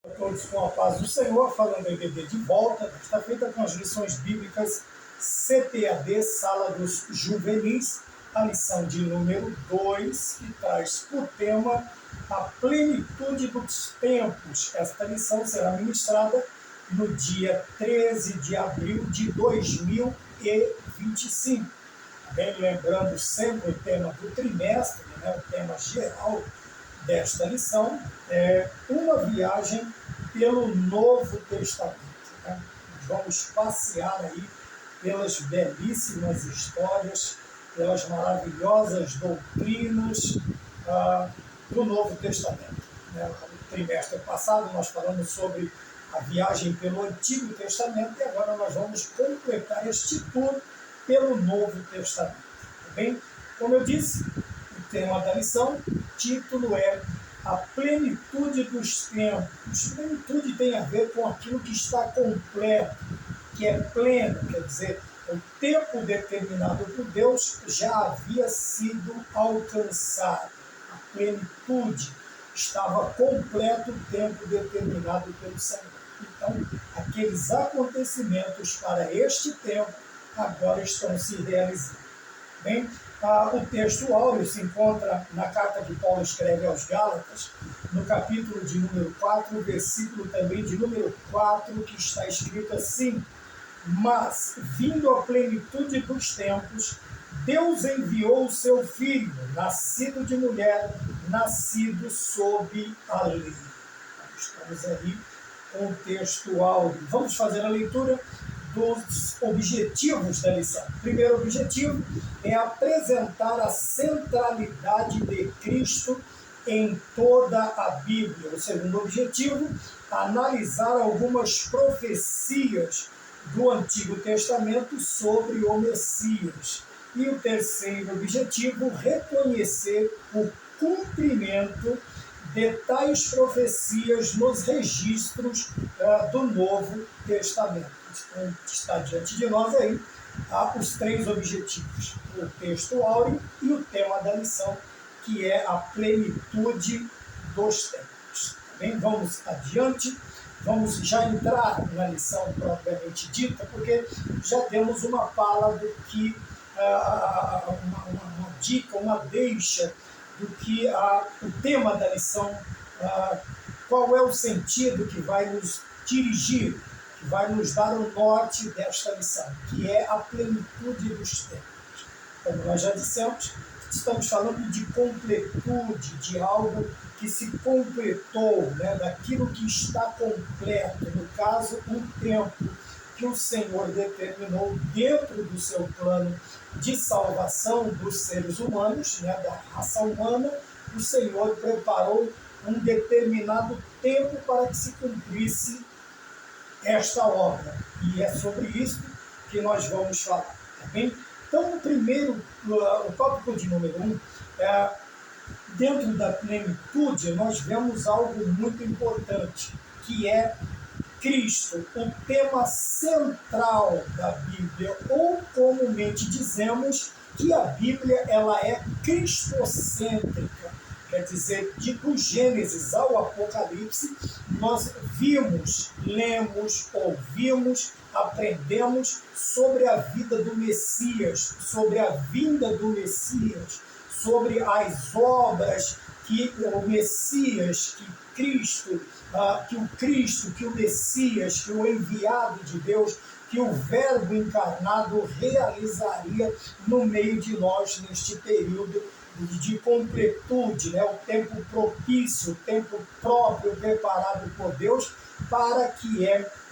A todos com a paz do Senhor, falando em EBD de volta, está feita com as lições bíblicas CPAD, Sala dos Juvenis, a lição de número 2, que traz por tema a plenitude dos tempos. Esta lição será ministrada no dia 13 de abril de 2025. Bem, lembrando sempre o tema do trimestre, o tema geral desta lição é uma viagem pelo Novo Testamento. Nós vamos passear aí pelas belíssimas histórias, pelas maravilhosas doutrinas do Novo Testamento. No trimestre passado nós falamos sobre a viagem pelo Antigo Testamento e agora nós vamos completar este tour pelo Novo Testamento. Tá bem? Como eu disse, o tema da lição, o título é a plenitude dos tempos. Plenitude tem a ver com aquilo que está completo, que é pleno, quer dizer, o tempo determinado por Deus já havia sido alcançado. A plenitude estava completo o tempo determinado pelo Senhor. Então, aqueles acontecimentos para este tempo agora estão se realizando. Bem, o texto áureo se encontra na carta que Paulo escreve aos Gálatas, no capítulo de número 4, versículo também de número 4, que está escrito assim: mas, vindo a plenitude dos tempos, Deus enviou o seu Filho, nascido de mulher, nascido sob a lei. Estamos aí com o texto áureo. Vamos fazer a leitura dos objetivos da lição. O primeiro objetivo é apresentar a centralidade de Cristo em toda a Bíblia. O segundo objetivo, analisar algumas profecias do Antigo Testamento sobre o Messias. E o terceiro objetivo, reconhecer o cumprimento de tais profecias nos registros do Novo Testamento. Então, está diante de nós aí os três objetivos: o texto áureo e o tema da lição, que é a plenitude dos tempos. Bem, vamos adiante, vamos já entrar na lição propriamente dita, porque já temos uma fala do que, uma dica, uma deixa do que o tema da lição, qual é o sentido que vai nos dirigir, que vai nos dar o norte desta lição, que é a plenitude dos tempos. Como nós já dissemos, estamos falando de completude, de algo que se completou, daquilo que está completo, no caso, um tempo que o Senhor determinou dentro do seu plano de salvação dos seres humanos, da raça humana. O Senhor preparou um determinado tempo para que se cumprisse esta obra. E é sobre isso que nós vamos falar. Tá bem? Então, o tópico de número 1, dentro da plenitude, nós vemos algo muito importante, que é Cristo, o tema central da Bíblia, ou comumente dizemos que a Bíblia ela é cristocêntrica, quer dizer, do Gênesis ao Apocalipse, nós vimos, lemos, ouvimos, aprendemos sobre a vida do Messias, sobre a vinda do Messias, sobre as obras que o Messias, que o Messias, que o enviado de Deus, que o Verbo encarnado realizaria no meio de nós neste período de completude, o tempo propício, o tempo próprio preparado por Deus para que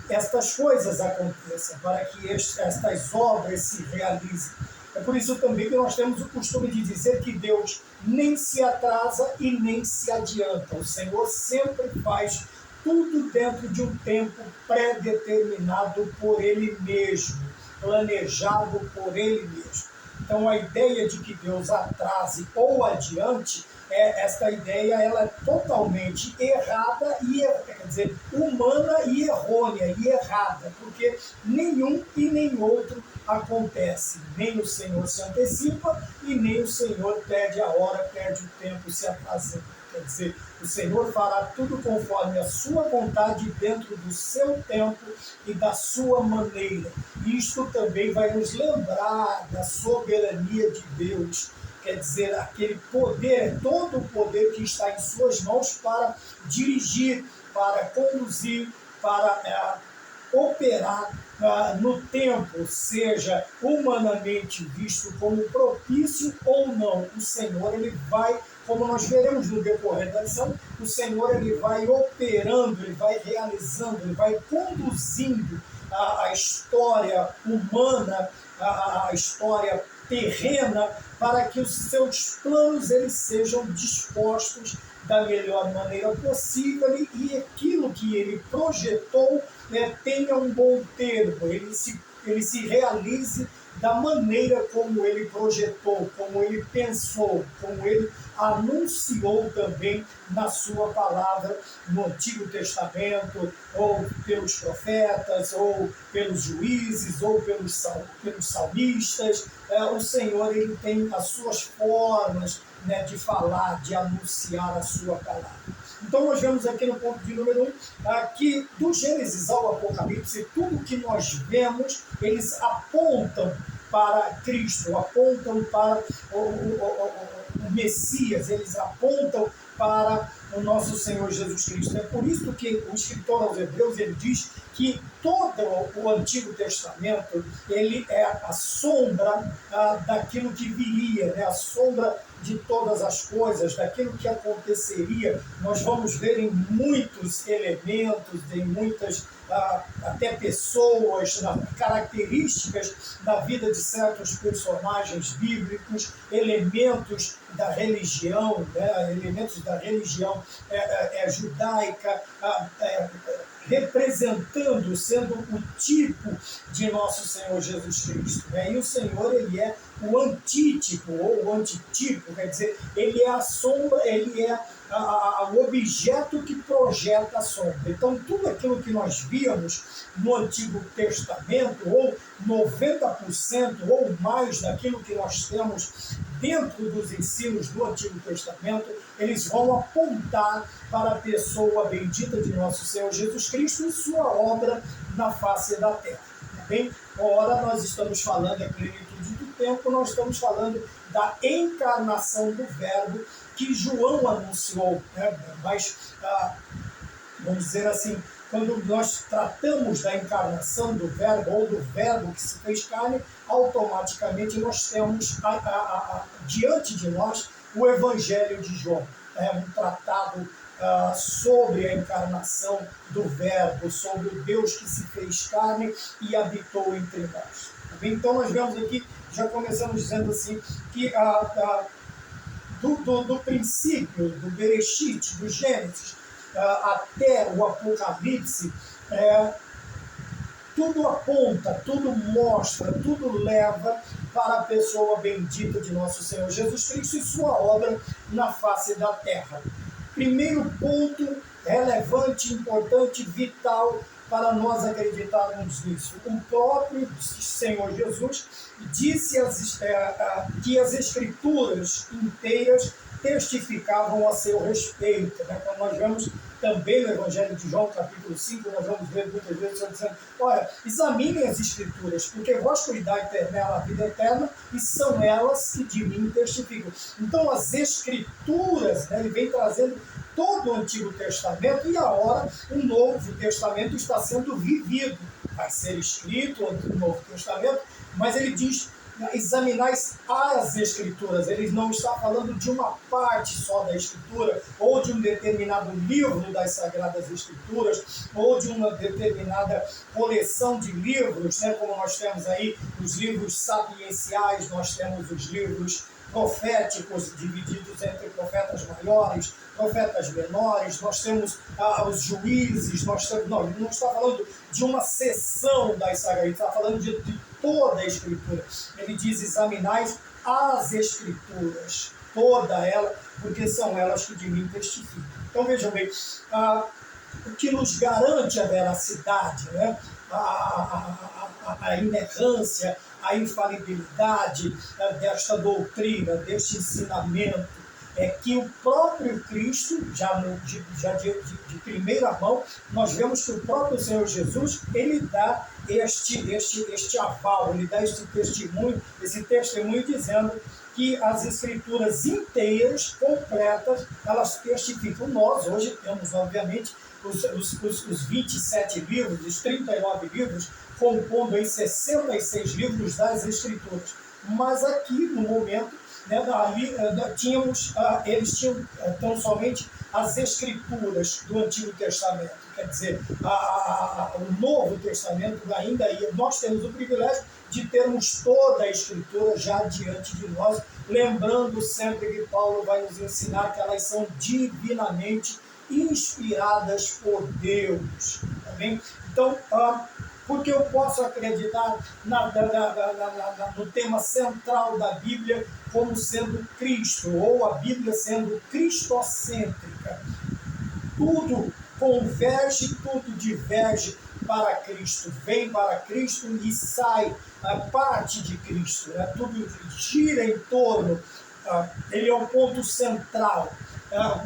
estas coisas aconteçam, para que estas obras se realizem. É por isso também que nós temos o costume de dizer que Deus nem se atrasa e nem se adianta. O Senhor sempre faz tudo dentro de um tempo pré-determinado por Ele mesmo, planejado por Ele mesmo. Então, a ideia de que Deus atrase ou adiante, esta ideia ela é totalmente errada, quer dizer, humana e errônea e errada, porque nenhum e nem outro acontece. Nem o Senhor se antecipa e nem o Senhor perde a hora, perde o tempo se atrasando. Quer dizer, o Senhor fará tudo conforme a sua vontade, dentro do seu tempo e da sua maneira. Isto também vai nos lembrar da soberania de Deus, quer dizer, aquele poder, todo o poder que está em suas mãos para dirigir, para conduzir, para operar no tempo, seja humanamente visto como propício ou não. O Senhor, ele vai, como nós veremos no decorrer da lição, o Senhor, ele vai operando, ele vai realizando, ele vai conduzindo a história humana, a história terrena, para que os seus planos eles sejam dispostos da melhor maneira possível e aquilo que ele projetou, né, tenha um bom termo, ele se realize da maneira como ele projetou, como ele pensou, como ele anunciou também na sua palavra no Antigo Testamento, ou pelos profetas, ou pelos juízes, ou pelos salmistas. O Senhor, ele tem as suas formas, né, de falar, de anunciar a sua palavra. Então nós vemos aqui no ponto de número 1, que do Gênesis ao Apocalipse, tudo que nós vemos, eles apontam para Cristo, apontam para o Messias, eles apontam para o nosso Senhor Jesus Cristo. É por isso que o escritor aos Hebreus, ele diz que todo o Antigo Testamento, ele é a sombra daquilo que viria, né? A sombra de todas as coisas, daquilo que aconteceria. Nós vamos ver em muitos elementos, em muitas até pessoas, características da vida de certos personagens bíblicos, elementos da religião, né? Elementos da religião judaica, representando, sendo o tipo de nosso Senhor Jesus Cristo. Né? E o Senhor, ele é o antítipo, ou o antitipo, quer dizer, ele é a sombra, ele é o objeto que projeta a sombra. Então, tudo aquilo que nós víamos no Antigo Testamento, ou 90% ou mais daquilo que nós temos dentro dos ensinos do Antigo Testamento, eles vão apontar para a pessoa bendita de nosso Senhor Jesus Cristo e sua obra na face da terra. Tá bem? Ora, nós estamos falando da plenitude do tempo, nós estamos falando da encarnação do Verbo que João anunciou, né? Mas, vamos dizer assim, quando nós tratamos da encarnação do Verbo, ou do Verbo que se fez carne, automaticamente nós temos diante de nós o Evangelho de João, um tratado sobre a encarnação do Verbo, sobre o Deus que se fez carne e habitou entre nós. Então nós vemos aqui, já começamos dizendo assim, que do princípio, do Bereshit, do Gênesis, até o Apocalipse, tudo aponta, tudo mostra, tudo leva para a pessoa bendita de nosso Senhor Jesus Cristo e sua obra na face da terra. Primeiro ponto relevante, importante, vital para nós acreditarmos nisso. O próprio Senhor Jesus disse que as Escrituras inteiras testificavam a seu respeito. Né? Quando nós vemos também no Evangelho de João, capítulo 5, nós vamos ver muitas vezes o Senhor dizendo, olha, examinem as Escrituras, porque vós cuidai nela a vida eterna, e são elas que de mim testificam. Então as Escrituras, né, ele vem trazendo todo o Antigo Testamento, e agora o Novo Testamento está sendo vivido. Vai ser escrito o Novo Testamento, mas ele diz, examinais as Escrituras. Ele não está falando de uma parte só da Escritura, ou de um determinado livro das Sagradas Escrituras, ou de uma determinada coleção de livros, né? Como nós temos aí os livros sapienciais, nós temos os livros proféticos divididos entre profetas maiores, profetas menores, nós temos os juízes, não, ele não está falando de uma seção das sagradas, ele está falando de toda a Escritura. Ele diz, examinais as Escrituras, toda ela, porque são elas que de mim testificam. Então vejam bem, o que nos garante a veracidade, né? A inerrância, a infalibilidade desta doutrina, deste ensinamento, é que o próprio Cristo, de primeira mão, nós vemos que o próprio Senhor Jesus, ele dá este aval, ele dá esse testemunho dizendo que as escrituras inteiras, completas, elas testificam. Nós hoje temos, obviamente, os 27 livros, os 39 livros, compondo em 66 livros das escrituras. Mas aqui, no momento, né, eles tinham tão somente as escrituras do Antigo Testamento, quer dizer, o Novo Testamento ainda ia. Nós temos o privilégio de termos toda a Escritura já diante de nós, lembrando sempre que Paulo vai nos ensinar que elas são divinamente inspiradas por Deus. Tá bem? Então, porque eu posso acreditar no tema central da Bíblia como sendo Cristo, ou a Bíblia sendo cristocêntrica. Tudo converge, tudo diverge para Cristo, vem para Cristo e sai parte de Cristo. Né? Tudo gira em torno, ele é um ponto central.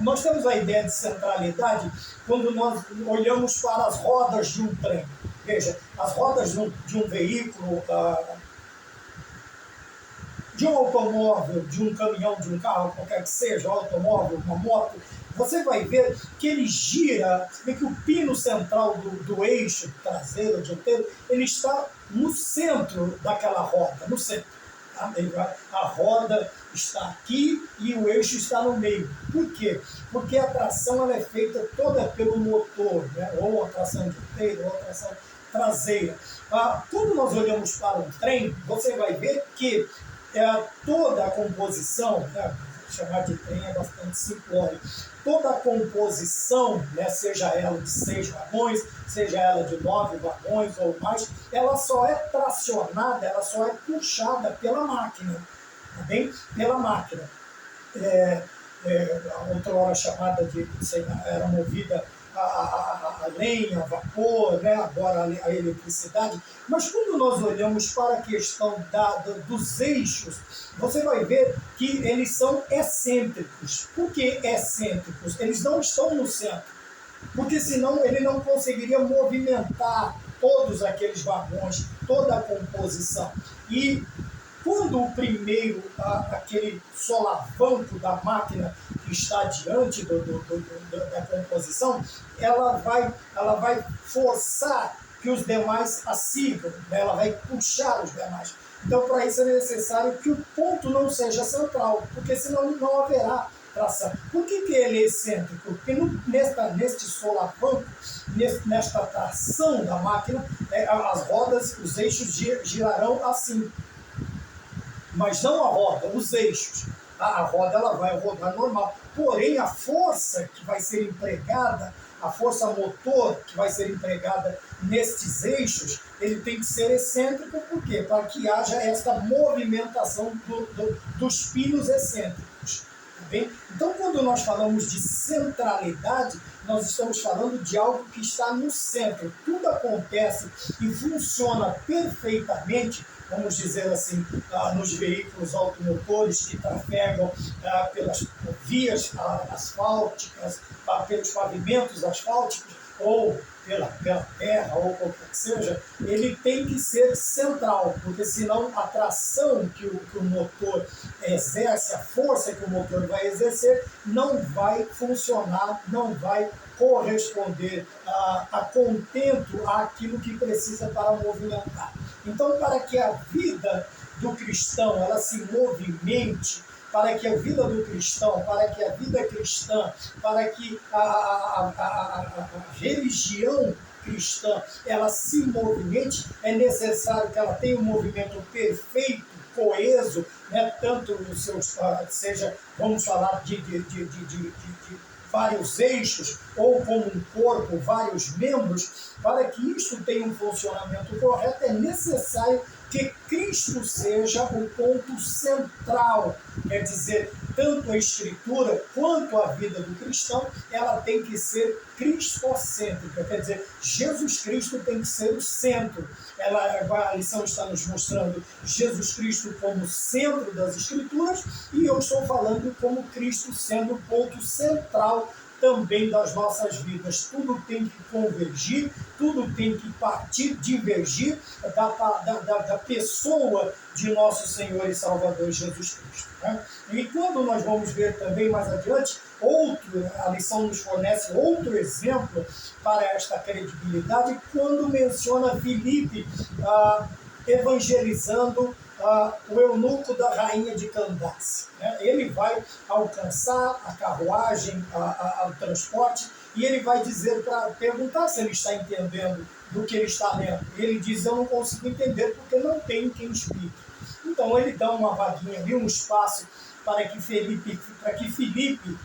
Nós temos a ideia de centralidade quando nós olhamos para as rodas de um trem. Veja, as rodas de um veículo, de um automóvel, de um caminhão, de um carro, qualquer que seja, um automóvel, uma moto, você vai ver que ele gira, você vê que o pino central do eixo traseiro, dianteiro, ele está no centro daquela roda, no centro. A roda está aqui e o eixo está no meio. Por quê? Porque a tração ela é feita toda pelo motor, né? Ou a tração dianteira, ou a tração traseira. Quando nós olhamos para um trem, você vai ver que toda a composição, né? Chamar de trem é bastante simplório, toda a composição, né? Seja ela de 6 vagões, seja ela de 9 vagões ou mais, ela só é tracionada, ela só é puxada pela máquina, tá bem? Pela máquina. Outra hora chamada de, sei lá, era movida a lenha, a vapor, né? Agora a eletricidade. Mas quando nós olhamos para a questão dos eixos, você vai ver que eles são excêntricos. Por que excêntricos? Eles não estão no centro, porque senão ele não conseguiria movimentar todos aqueles vagões, toda a composição. E quando o primeiro, aquele solavanco da máquina que está diante da composição, ela vai forçar que os demais a sigam, né? Ela vai puxar os demais. Então, para isso é necessário que o ponto não seja central, porque senão não haverá tração. Por que ele é excêntrico? Porque neste solavanco, nesta tração da máquina, as rodas, os eixos girarão assim. Mas não a roda, os eixos. A roda ela vai rodar normal. Porém, a força que vai ser empregada, a força motor que vai ser empregada nestes eixos, ele tem que ser excêntrico. Por quê? Para que haja esta movimentação dos pinos excêntricos. Tá bem? Então, quando nós falamos de centralidade, nós estamos falando de algo que está no centro. Tudo acontece e funciona perfeitamente, vamos dizer assim, nos veículos automotores que trafegam pelas vias asfálticas, pelos pavimentos asfálticos, ou pela terra, ou qualquer que seja, ele tem que ser central, porque senão a tração que o motor exerce, a força que o motor vai exercer, não vai funcionar, não vai corresponder a contento àquilo que precisa para movimentar. Então, para que a vida do cristão ela se movimente, para que a vida do cristão, para que a vida cristã, para que a religião cristã ela se movimente, é necessário que ela tenha um movimento perfeito, coeso, né? Tanto nos seus, seja, vamos falar de vários eixos, ou como um corpo, vários membros. Para que isto tenha um funcionamento correto, é necessário que Cristo seja o ponto central. Quer dizer, tanto a Escritura quanto a vida do cristão, ela tem que ser cristocêntrica, quer dizer, Jesus Cristo tem que ser o centro. A lição está nos mostrando Jesus Cristo como centro das Escrituras, e eu estou falando como Cristo sendo o ponto central também das nossas vidas. Tudo tem que convergir, tudo tem que partir, divergir da pessoa de nosso Senhor e Salvador Jesus Cristo. Né? E quando nós vamos ver também mais adiante, a lição nos fornece outro exemplo para esta credibilidade, quando menciona Filipe evangelizando o eunuco da rainha de Candace. Né? Ele vai alcançar a carruagem, o transporte, e ele vai dizer para perguntar se ele está entendendo do que ele está lendo. Ele diz: eu não consigo entender porque não tem quem explique. Então ele dá uma vaguinha ali, um espaço para que Filipe,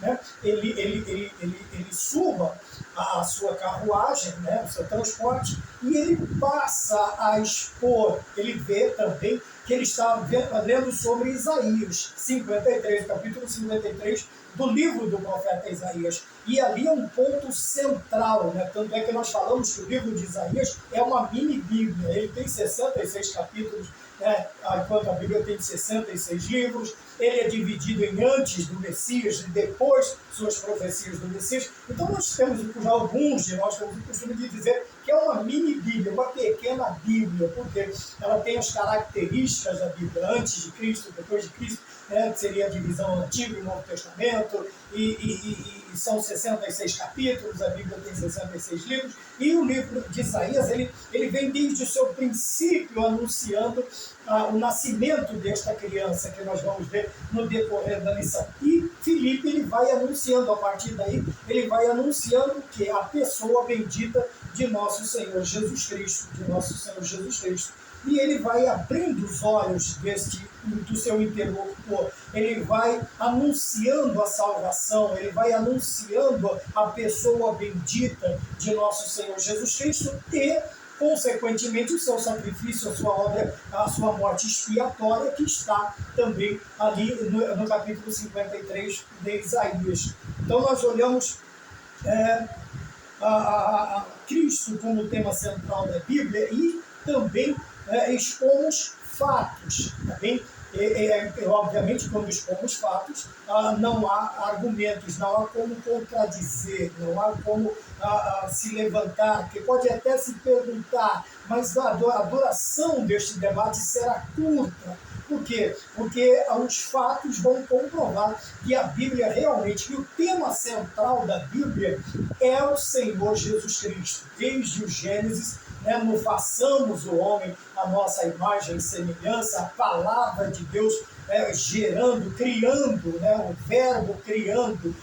né, ele suba a sua carruagem, né, o seu transporte, e ele passa a expor. Ele vê também que ele está lendo sobre Isaías 53, capítulo 53 do livro do profeta Isaías. E ali é um ponto central, né? Tanto é que nós falamos que o livro de Isaías é uma mini-bíblia. Ele tem 66 capítulos, né? Enquanto a Bíblia tem 66 livros. Ele é dividido em antes do Messias e depois suas profecias do Messias. Então nós temos, alguns de nós temos o costume de dizer que é uma mini-bíblia, uma pequena Bíblia, porque ela tem as características da Bíblia, antes de Cristo, depois de Cristo, né, que seria a divisão Antigo e Novo Testamento, e são 66 capítulos, a Bíblia tem 66 livros, e o livro de Isaías, ele vem desde o seu princípio anunciando o nascimento desta criança, que nós vamos ver no decorrer da lição. E Filipe, ele vai anunciando, a partir daí, ele vai anunciando que a pessoa bendita de nosso Senhor Jesus Cristo, e ele vai abrindo os olhos do seu interlocutor, ele vai anunciando a salvação, ele vai anunciando a pessoa bendita de nosso Senhor Jesus Cristo e, consequentemente, o seu sacrifício, a sua obra, a sua morte expiatória, que está também ali no capítulo 53 de Isaías. Então nós olhamos a Cristo como tema central da Bíblia e também expomos fatos, tá bem? Obviamente, quando expomos fatos, não há argumentos, não há como contradizer, não há como se levantar, porque pode até se perguntar, mas a duração deste debate será curta. Por quê? Porque os fatos vão comprovar que a Bíblia realmente, que o tema central da Bíblia é o Senhor Jesus Cristo. Desde o Gênesis, né, no façamos o homem a nossa imagem e semelhança, a palavra de Deus gerando, criando, né, o verbo criando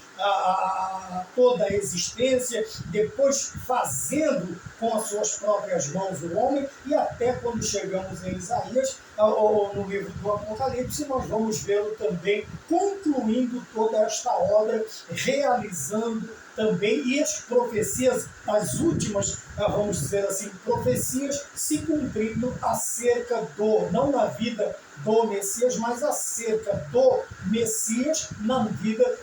toda a existência, depois fazendo com as suas próprias mãos o homem, e até quando chegamos em Isaías, ou no livro do Apocalipse, nós vamos vê-lo também concluindo toda esta obra, realizando também, e as profecias, as últimas, vamos dizer assim, profecias se cumprindo acerca não na vida do Messias, mas acerca do Messias na vida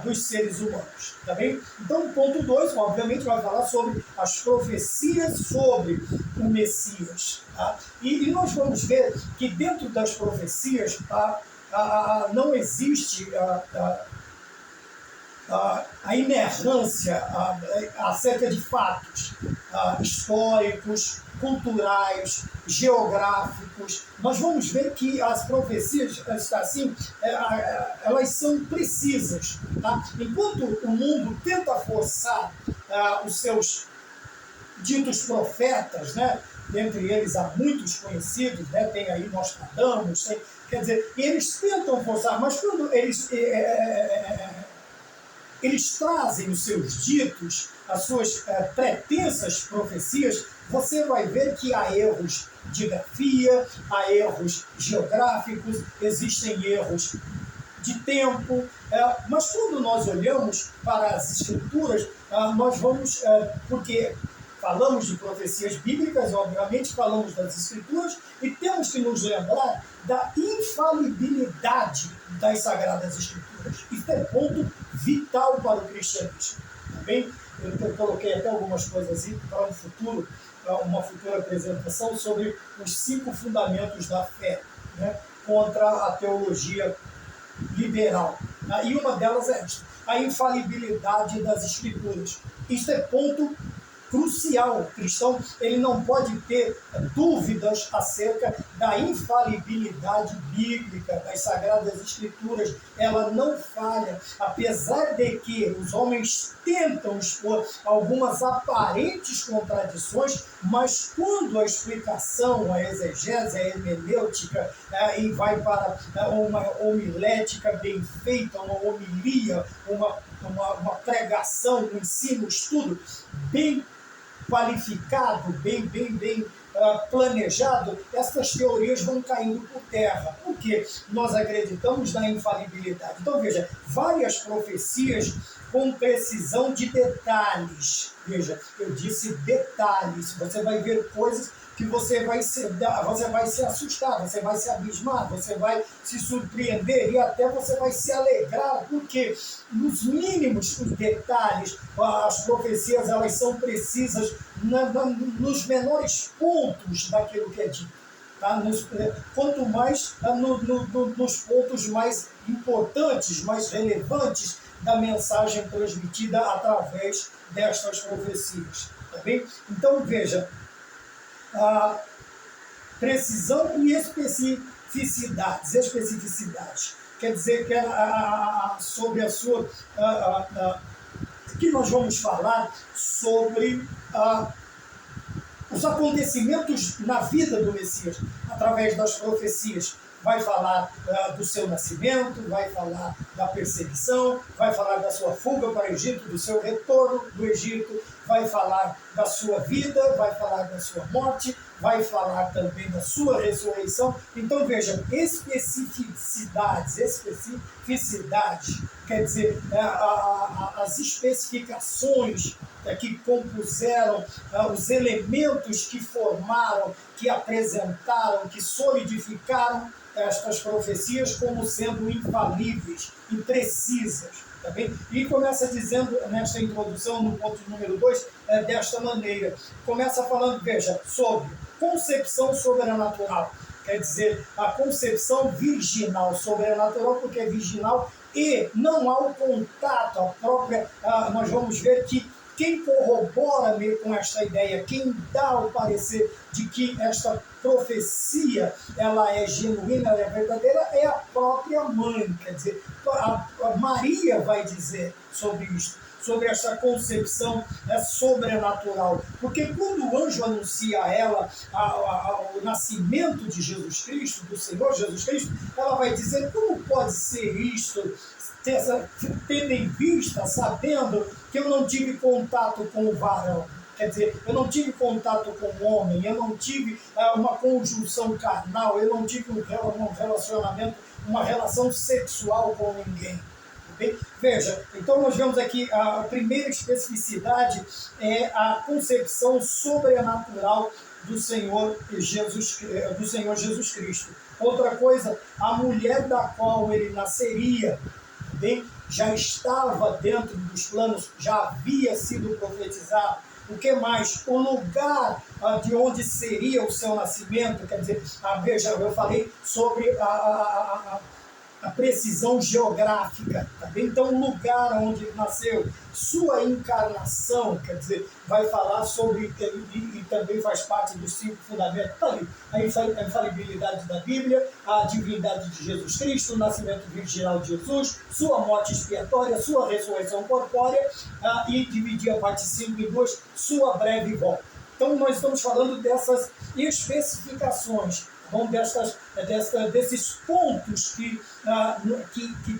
dos seres humanos, tá bem? Então, o ponto 2, obviamente, vai falar sobre as profecias sobre o Messias, tá? E nós vamos ver que dentro das profecias não existe a inerrância acerca de fatos históricos, culturais, geográficos. Nós vamos ver que as profecias, assim, elas são precisas. Tá? Enquanto o mundo tenta forçar os seus ditos profetas, né? Dentre eles há muitos conhecidos, né? Tem aí Nostradamus, quer dizer, eles tentam forçar, mas quando eles trazem os seus ditos, as suas pretensas profecias, você vai ver que há erros de grafia, há erros geográficos, existem erros de tempo, mas quando nós olhamos para as Escrituras, nós vamos, porque falamos de profecias bíblicas, obviamente, falamos das Escrituras, e temos temos que nos lembrar da infalibilidade das Sagradas Escrituras. Isso é ponto vital para o cristianismo. Tá bem? Eu coloquei até algumas coisas aí para um futuro, para uma futura apresentação sobre os 5 fundamentos da fé, né, contra a teologia liberal. E uma delas é esta: a infalibilidade das Escrituras. Isso é ponto crucial. O cristão, ele não pode ter dúvidas acerca da infalibilidade bíblica das Sagradas Escrituras. Ela não falha, apesar de que os homens tentam expor algumas aparentes contradições, mas quando a explicação, a exegese, a hermenêutica, e vai para uma homilética bem feita, uma homilia, uma pregação, um ensino, um estudo bem qualificado, bem planejado, essas teorias vão caindo por terra, porque nós acreditamos na infalibilidade. Então, veja, várias profecias com precisão de detalhes. Veja, eu disse detalhes. Você vai ver coisas que você vai se assustar, você vai se abismar, você vai se surpreender e até você vai se alegrar, porque nos mínimos detalhes, as profecias, elas são precisas nos menores pontos daquilo que é dito. Tá? Quanto mais nos pontos mais importantes, mais relevantes da mensagem transmitida através destas profecias. Tá bem? Então, veja, precisão e especificidades. Quer dizer que sobre a sua... Aqui nós vamos falar sobre os acontecimentos na vida do Messias, através das profecias. Vai falar do seu nascimento, vai falar da perseguição, vai falar da sua fuga para o Egito, do seu retorno do Egito, vai falar da sua vida, vai falar da sua morte, vai falar também da sua ressurreição. Então, veja, especificidades, quer dizer, as especificações que compuseram os elementos que formaram, que apresentaram, que solidificaram estas profecias como sendo infalíveis e precisas. Tá bem? E começa dizendo, nesta introdução, no ponto número 2, desta maneira. Começa falando, veja, sobre concepção sobrenatural. Quer dizer, a concepção virginal, sobrenatural, porque é virginal e não há o contato, a própria... nós vamos ver que quem corrobora com esta ideia, quem dá o parecer de que esta profecia ela é genuína, ela é verdadeira, é a própria mãe. Quer dizer, a Maria vai dizer sobre isto, sobre esta concepção sobrenatural. Porque quando o anjo anuncia a ela o nascimento de Jesus Cristo, do Senhor Jesus Cristo, ela vai dizer: como pode ser isto, tendo em vista, sabendo que eu não tive contato com o varão? Quer dizer, eu não tive contato com o homem, eu não tive uma conjunção carnal, eu não tive um relacionamento, uma relação sexual com ninguém. Bem, veja, então nós vemos aqui a primeira especificidade é a concepção sobrenatural do Senhor Jesus Cristo. Outra coisa, a mulher da qual ele nasceria, bem, já estava dentro dos planos, já havia sido profetizado. O que mais? O lugar de onde seria o seu nascimento. Quer dizer, veja, eu falei sobre a precisão geográfica, tá bem? Então, o lugar onde ele nasceu, sua encarnação, quer dizer, vai falar sobre, e também faz parte dos 5 fundamentos, tá ali, a infalibilidade da Bíblia, a divindade de Jesus Cristo, o nascimento virginal de Jesus, sua morte expiatória, sua ressurreição corpórea, e dividir a parte 5 em 2, sua breve volta. Então, nós estamos falando dessas especificações, desses pontos que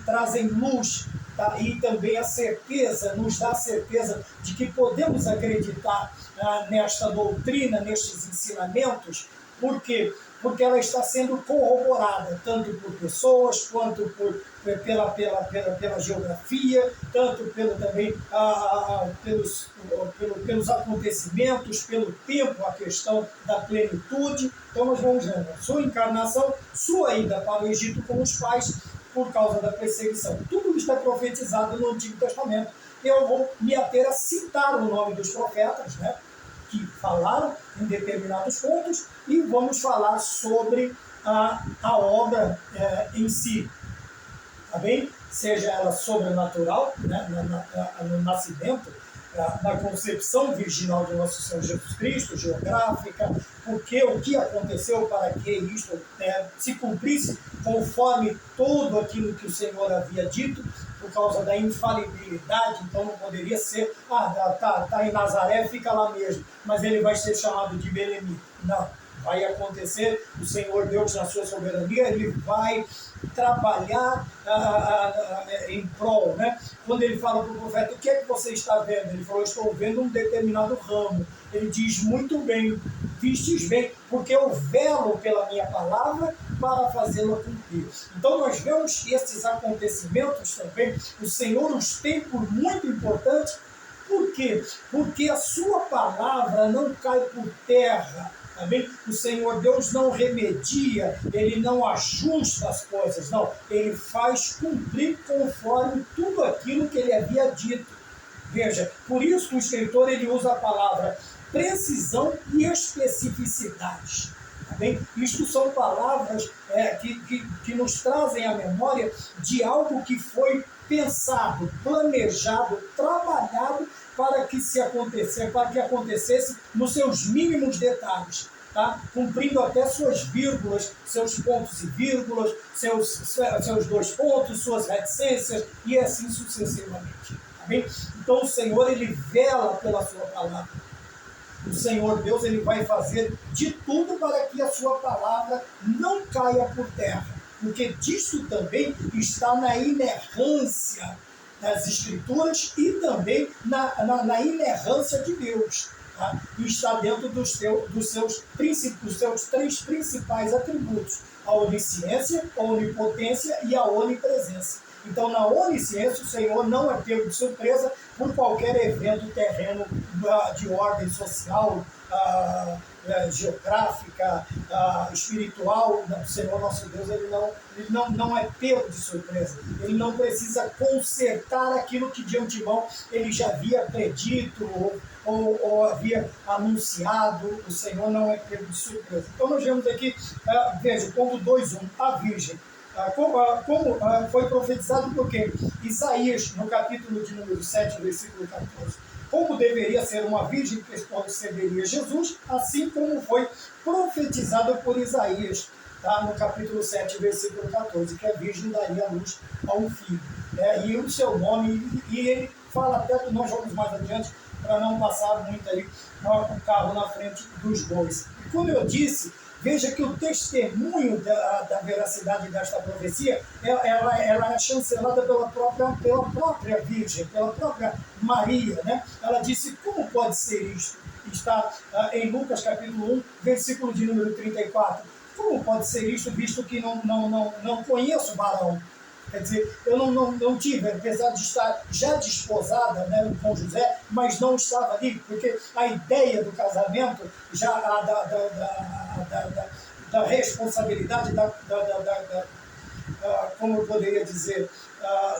trazem luz, tá? E também a certeza, nos dá a certeza de que podemos acreditar nesta doutrina, nestes ensinamentos, Por quê? Porque ela está sendo corroborada, tanto por pessoas, quanto pela geografia, tanto também pelos acontecimentos, pelo tempo, a questão da plenitude. Então nós vamos vendo a sua encarnação, sua ida para o Egito com os pais, por causa da perseguição. Tudo isso é profetizado no Antigo Testamento. Eu vou me ater a citar o nome dos profetas, né, que falaram em determinados pontos, e vamos falar sobre a obra em si, tá bem? Seja ela sobrenatural, né, no nascimento, na concepção virginal de nosso Senhor Jesus Cristo, geográfica, porque o que aconteceu para que isto se cumprisse conforme tudo aquilo que o Senhor havia dito, por causa da infalibilidade. Então não poderia ser, tá em Nazaré, fica lá mesmo, mas ele vai ser chamado de Belemita. Não, vai acontecer, o Senhor Deus, na sua soberania, ele vai trabalhar em prol, né? Quando ele fala para o profeta, o que é que você está vendo? Ele falou, estou vendo um determinado ramo. Ele diz, muito bem, vistes bem, porque eu velo pela minha palavra para fazê-la cumprir. Então nós vemos esses acontecimentos também, o Senhor os tem por muito importante. Por quê? Porque a sua palavra não cai por terra. Amém? O Senhor Deus não remedia, ele não ajusta as coisas, não. Ele faz cumprir conforme tudo aquilo que ele havia dito. Veja, por isso que o escritor ele usa a palavra precisão e especificidade. Amém? Isto são palavras que nos trazem a memória de algo que foi pensado, planejado, trabalhado para que acontecesse nos seus mínimos detalhes, tá? Cumprindo até suas vírgulas, seus pontos e vírgulas, seus dois pontos, suas reticências e assim sucessivamente. Tá bem? Então o Senhor ele vela pela sua palavra. O Senhor Deus ele vai fazer de tudo para que a sua palavra não caia por terra, porque disso também está na inerrância das Escrituras e também na inerrância de Deus. Tá? E está dentro dos seus três principais atributos: a onisciência, a onipotência e a onipresença. Então, na onisciência, o Senhor não é pego de surpresa por qualquer evento terreno de ordem social, geográfica, espiritual. O Senhor nosso Deus ele não é pego de surpresa. Ele não precisa consertar aquilo que de antemão ele já havia predito ou havia anunciado. O Senhor não é pego de surpresa. Então nós vemos aqui, veja, ponto 2.1, a Virgem. Como foi profetizado por quem? Isaías, no capítulo de número 7, versículo 14. Como deveria ser uma virgem que conceberia Jesus, assim como foi profetizado por Isaías, tá? No capítulo 7, versículo 14, que a virgem daria a luz a um filho. E o seu nome, e ele fala até, nós vamos mais adiante, para não passar muito aí o carro na frente dos bois. E como eu disse, veja que o testemunho da veracidade desta profecia, ela é chancelada pela própria Virgem, pela própria Maria, né? Ela disse, como pode ser isto? Está em Lucas capítulo 1, versículo de número 34. Como pode ser isto, visto que não conheço varão? Quer dizer, eu não tive, apesar de estar já desposada, né, com José, mas não estava ali, porque a ideia do casamento, já da responsabilidade, como eu poderia dizer,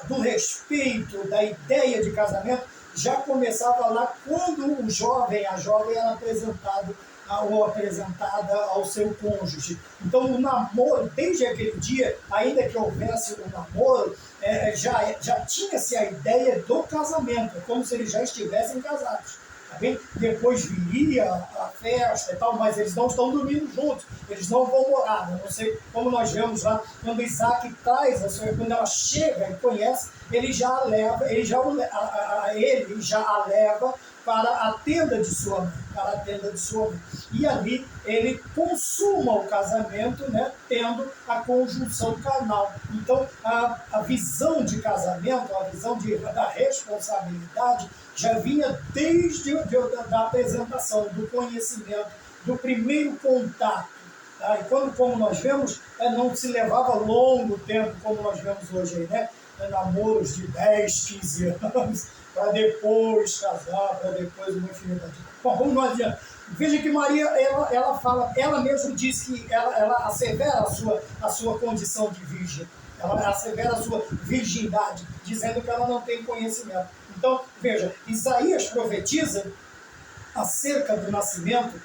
do respeito, da ideia de casamento, já começava lá quando a jovem era apresentado ou apresentada ao seu cônjuge. Então o namoro, desde aquele dia, ainda que houvesse o namoro, já tinha-se a ideia do casamento, como se eles já estivessem casados. Tá bem? Depois viria a festa e tal, mas eles não estão dormindo juntos, eles não vão morar. Não sei como nós vemos lá, quando Isaac traz, quando ela chega e conhece, ele já a leva para a tenda de sua mãe, E ali ele consuma o casamento, né, tendo a conjunção carnal. Então, a visão de casamento, a visão da responsabilidade, já vinha desde da apresentação, do conhecimento, do primeiro contato. Tá? E quando, como nós vemos, não se levava longo tempo, como nós vemos hoje aí, né? Namoros de 10, 15 anos, para depois casar, para depois uma infinidade. Bom, vamos lá adiante. Veja que Maria, ela fala, ela mesma diz que ela assevera a sua condição de virgem. Ela assevera a sua virgindade, dizendo que ela não tem conhecimento. Então, veja, Isaías profetiza acerca do nascimento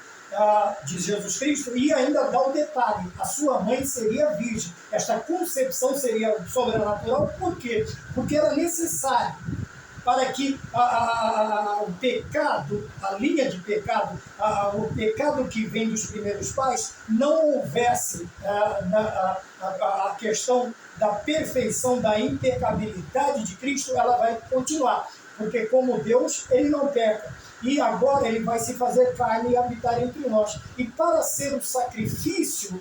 de Jesus Cristo e ainda dá o detalhe, a sua mãe seria virgem. Esta concepção seria sobrenatural, por quê? Porque era necessário para que o pecado, a linha de pecado, o pecado que vem dos primeiros pais, não houvesse a questão da perfeição, da impecabilidade de Cristo, ela vai continuar. Porque como Deus, ele não peca. E agora ele vai se fazer carne e habitar entre nós. E para ser um sacrifício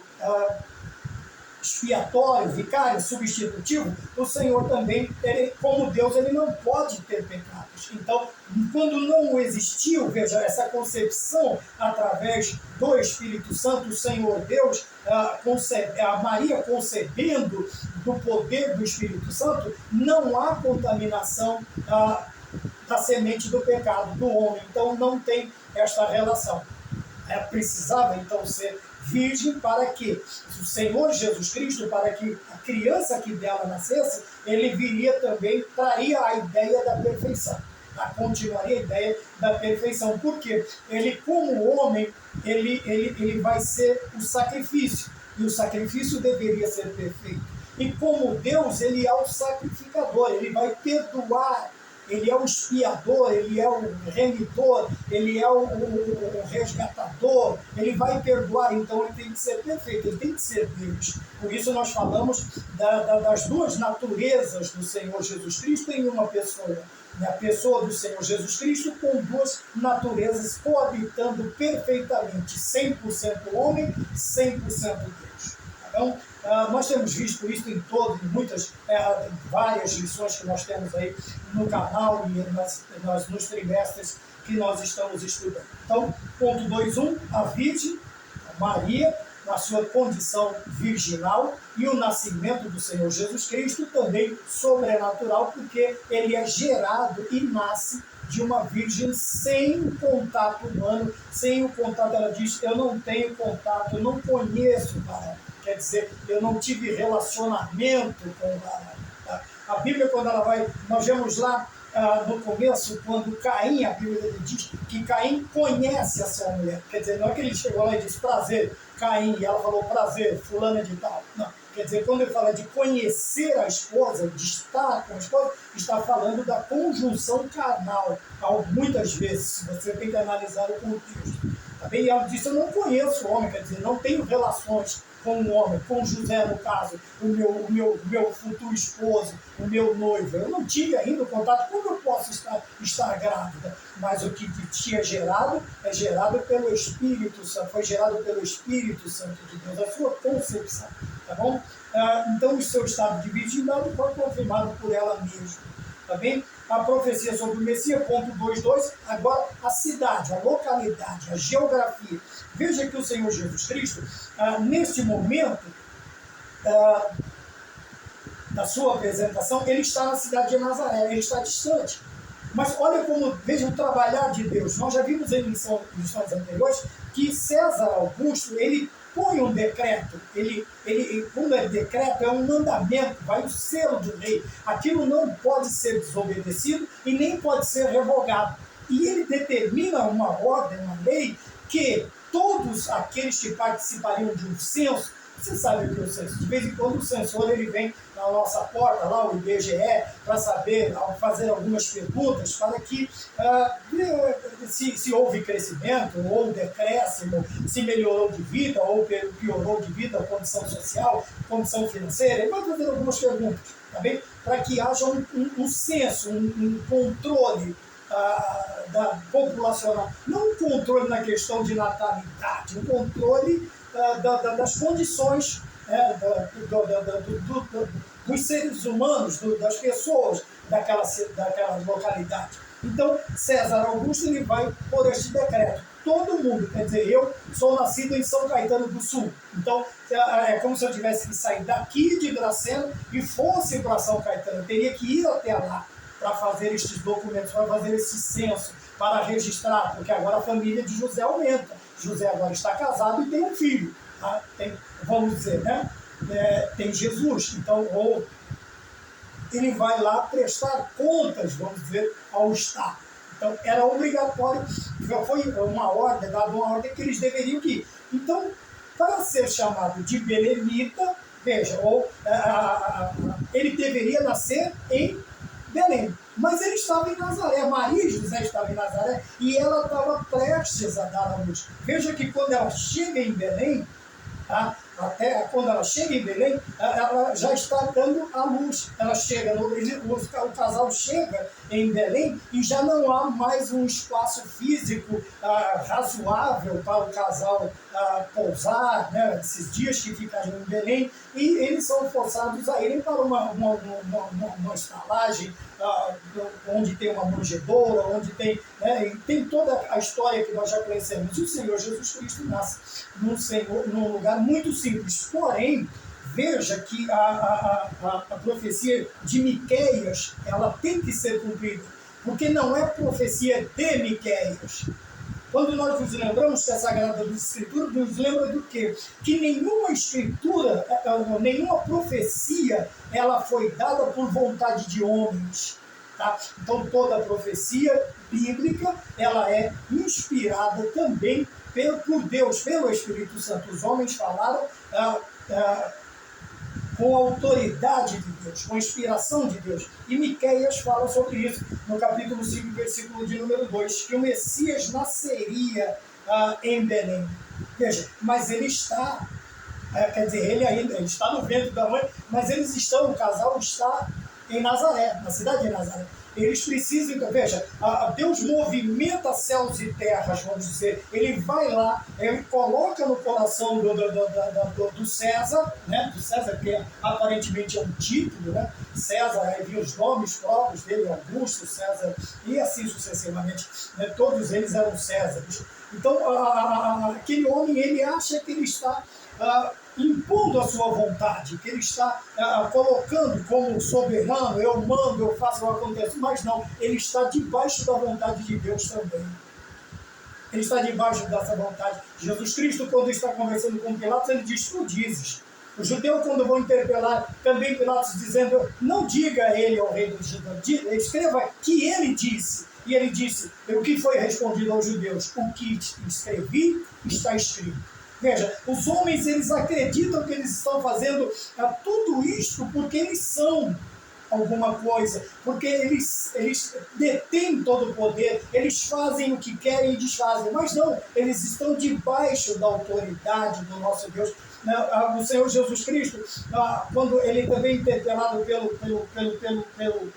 expiatório, vicário, substitutivo, o Senhor também, como Deus, ele não pode ter pecados. Então, quando não existiu, veja, essa concepção através do Espírito Santo, o Senhor Deus, a Maria concebendo do poder do Espírito Santo, não há contaminação da semente do pecado do homem. Então, não tem esta relação. Precisava, então, ser virgem para que o Senhor Jesus Cristo, para que a criança que dela nascesse, ele viria também, traria a ideia da perfeição, continuaria a ideia da perfeição, porque ele, como homem, ele vai ser o sacrifício, e o sacrifício deveria ser perfeito. E como Deus, ele é o sacrificador, ele vai perdoar. Ele é o expiador, ele é o remidor, ele é o resgatador, ele vai perdoar, então ele tem que ser perfeito, ele tem que ser Deus. Por isso nós falamos das duas naturezas do Senhor Jesus Cristo em uma pessoa. A pessoa do Senhor Jesus Cristo com duas naturezas coabitando perfeitamente, 100% homem, 100% Deus. Então, nós temos visto isso em várias lições que nós temos aí no canal e nos trimestres que nós estamos estudando. Então, ponto 2.1, a Virgem, Maria, na sua condição virginal, e o nascimento do Senhor Jesus Cristo também sobrenatural, porque ele é gerado e nasce de uma virgem sem contato humano, sem o contato. Ela diz, eu não tenho contato, eu não conheço o varão. Quer dizer, eu não tive relacionamento com o varão. A Bíblia, quando ela vai, nós vemos lá no começo, quando Caim, a Bíblia diz que Caim conhece a sua mulher. Quer dizer, não é que ele chegou lá e disse, prazer, Caim, e ela falou, prazer, fulana de tal. Não. Quer dizer, quando ele fala de conhecer a esposa, de estar com a esposa, está falando da conjunção carnal. Muitas vezes, você tem que analisar o contexto. E ela disse, eu não conheço o homem, quer dizer, não tenho relações com um homem, com José, no caso, o meu futuro esposo, o meu noivo. Eu não tive ainda o contato, como eu posso estar grávida? Mas o que tinha gerado é gerado pelo Espírito Santo, foi gerado pelo Espírito Santo de Deus, a sua concepção, tá bom? Então, o seu estado de virgindade foi confirmado por ela mesma, tá bem? A profecia sobre o Messias, ponto 2.2, agora a cidade, a localidade, a geografia. Veja que o Senhor Jesus Cristo, neste momento da sua apresentação, ele está na cidade de Nazaré, ele está distante. Mas olha como, veja o trabalhar de Deus. Nós já vimos em lições anteriores que César Augusto, ele põe um decreto, quando é decreto, é um mandamento, vai o selo do rei. Aquilo não pode ser desobedecido e nem pode ser revogado. E ele determina uma ordem, uma lei, que todos aqueles que participariam de um censo, você sabe o que é o censo, de vez em quando o censor ele vem na nossa porta, lá o IBGE, para saber, fazer algumas perguntas, para que se houve crescimento, ou decréscimo, se melhorou de vida, ou piorou de vida, condição social, condição financeira, ele vai fazer algumas perguntas, tá bem? Para que haja um censo, um controle da populacional, não um controle na questão de natalidade, um controle das condições dos seres humanos, das pessoas daquela localidade. Então, César Augusto ele vai por este decreto. todo mundo. Quer dizer, eu sou nascido em São Caetano do Sul, então é como se eu tivesse que sair daqui de Dracena e fosse para São Caetano. Eu teria que ir até lá para fazer estes documentos, para fazer esse censo, para registrar, porque agora a família de José aumenta. José agora está casado e tem um filho, tá? Vamos dizer, né? Tem Jesus, então, ou ele vai lá prestar contas, vamos dizer, ao Estado. Então, era obrigatório, foi uma ordem, dada uma ordem que eles deveriam ir. Então, para ser chamado de belemita, veja, ele deveria nascer em Belém, mas ele estava em Nazaré, Maria José estava em Nazaré, e ela estava prestes a dar a luz. Veja que quando ela chega em Belém, tá? Até quando ela chega em Belém, ela já está dando a luz. Ela chega, o casal chega em Belém e já não há mais um espaço físico razoável para o casal pousar, né? Esses dias que ficam em Belém, e eles são forçados a irem para uma estalagem onde tem uma manjedoura, onde tem, né, tem toda a história que nós já conhecemos. E o Senhor Jesus Cristo nasce num lugar muito simples. Porém, veja que a profecia de Miqueias, ela tem que ser cumprida, porque não é profecia de Miqueias. Quando nós nos lembramos que a Sagrada Escritura nos lembra do quê? Que nenhuma escritura, nenhuma profecia, ela foi dada por vontade de homens. Tá? Então toda a profecia bíblica, ela é inspirada também por Deus, pelo Espírito Santo. Os homens falaram com a autoridade de Deus, com a inspiração de Deus. E Miqueias fala sobre isso no capítulo 5, versículo de número 2, que o Messias nasceria em Belém. Veja, mas ele está, quer dizer, ele está no ventre da mãe, mas o casal está em Nazaré, na cidade de Nazaré. Eles precisam, então, veja, Deus movimenta céus e terras, vamos dizer. Ele vai lá, ele coloca no coração do César, né? Do César, que aparentemente é um título, né? César, aí vi os nomes próprios dele, Augusto, César, e assim sucessivamente, né? Todos eles eram Césares. Então, aquele homem, ele acha que ele está impondo a sua vontade, que ele está colocando como soberano, eu mando, eu faço, eu aconteço, mas não, ele está debaixo da vontade de Deus também. Ele está debaixo dessa vontade. Jesus Cristo, quando está conversando com Pilatos, ele diz: tu dizes. O judeu, quando vão interpelar, também Pilatos dizendo: não diga a ele, ao rei dos judeus, escreva que ele disse. E ele disse: o que foi respondido aos judeus? O que escrevi está escrito. Veja, os homens, eles acreditam que eles estão fazendo tudo isto porque eles são alguma coisa, porque eles detêm todo o poder, eles fazem o que querem e desfazem, mas não, eles estão debaixo da autoridade do nosso Deus. O Senhor Jesus Cristo, quando ele também é interpelado pelo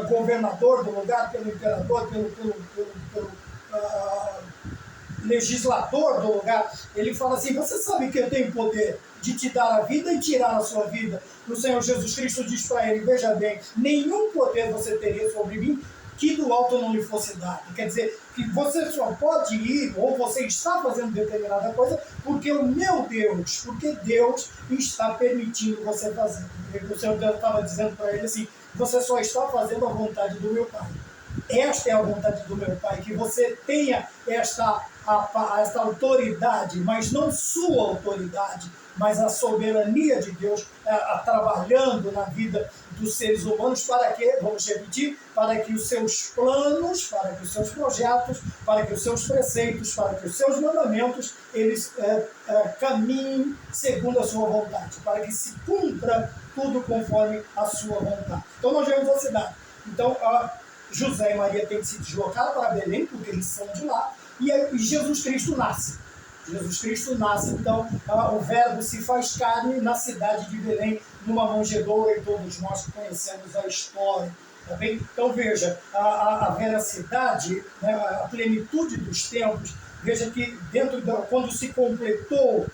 governador do lugar, pelo imperador, pelo legislador do lugar, ele fala assim: você sabe que eu tenho poder de te dar a vida e tirar a sua vida. O Senhor Jesus Cristo diz para ele: veja bem, nenhum poder você teria sobre mim que do alto não lhe fosse dado. Quer dizer, que você só pode ir, ou você está fazendo determinada coisa, porque o meu Deus, porque Deus está permitindo você fazer. O Senhor Deus estava dizendo para ele assim: você só está fazendo a vontade do meu Pai. Esta é a vontade do meu Pai, que você tenha esta autoridade, mas não sua autoridade, mas a soberania de Deus trabalhando na vida dos seres humanos, para que, vamos repetir, para que os seus planos, para que os seus projetos, para que os seus preceitos, para que os seus mandamentos, eles caminhem segundo a sua vontade, para que se cumpra tudo conforme a sua vontade. Então nós vemos a cidade. Então José e Maria têm que se deslocar para Belém, porque eles são de lá, e Jesus Cristo nasce. Jesus Cristo nasce, então o Verbo se faz carne na cidade de Belém, numa manjedoura, e todos nós conhecemos a história. Tá bem? Então veja, a veracidade, né, a plenitude dos tempos, veja que quando se completou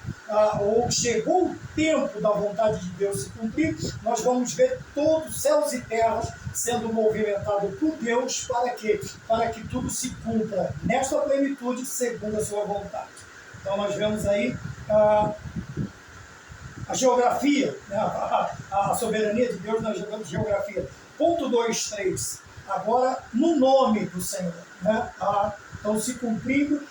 ou chegou o tempo da vontade de Deus se cumprir, nós vamos ver todos céus e terras sendo movimentados por Deus para quê? Para que tudo se cumpra nesta plenitude segundo a sua vontade. Então nós vemos aí a geografia, né? A soberania de Deus na geografia. Ponto 2, 3. Agora, no nome do Senhor, né? Estão se cumprindo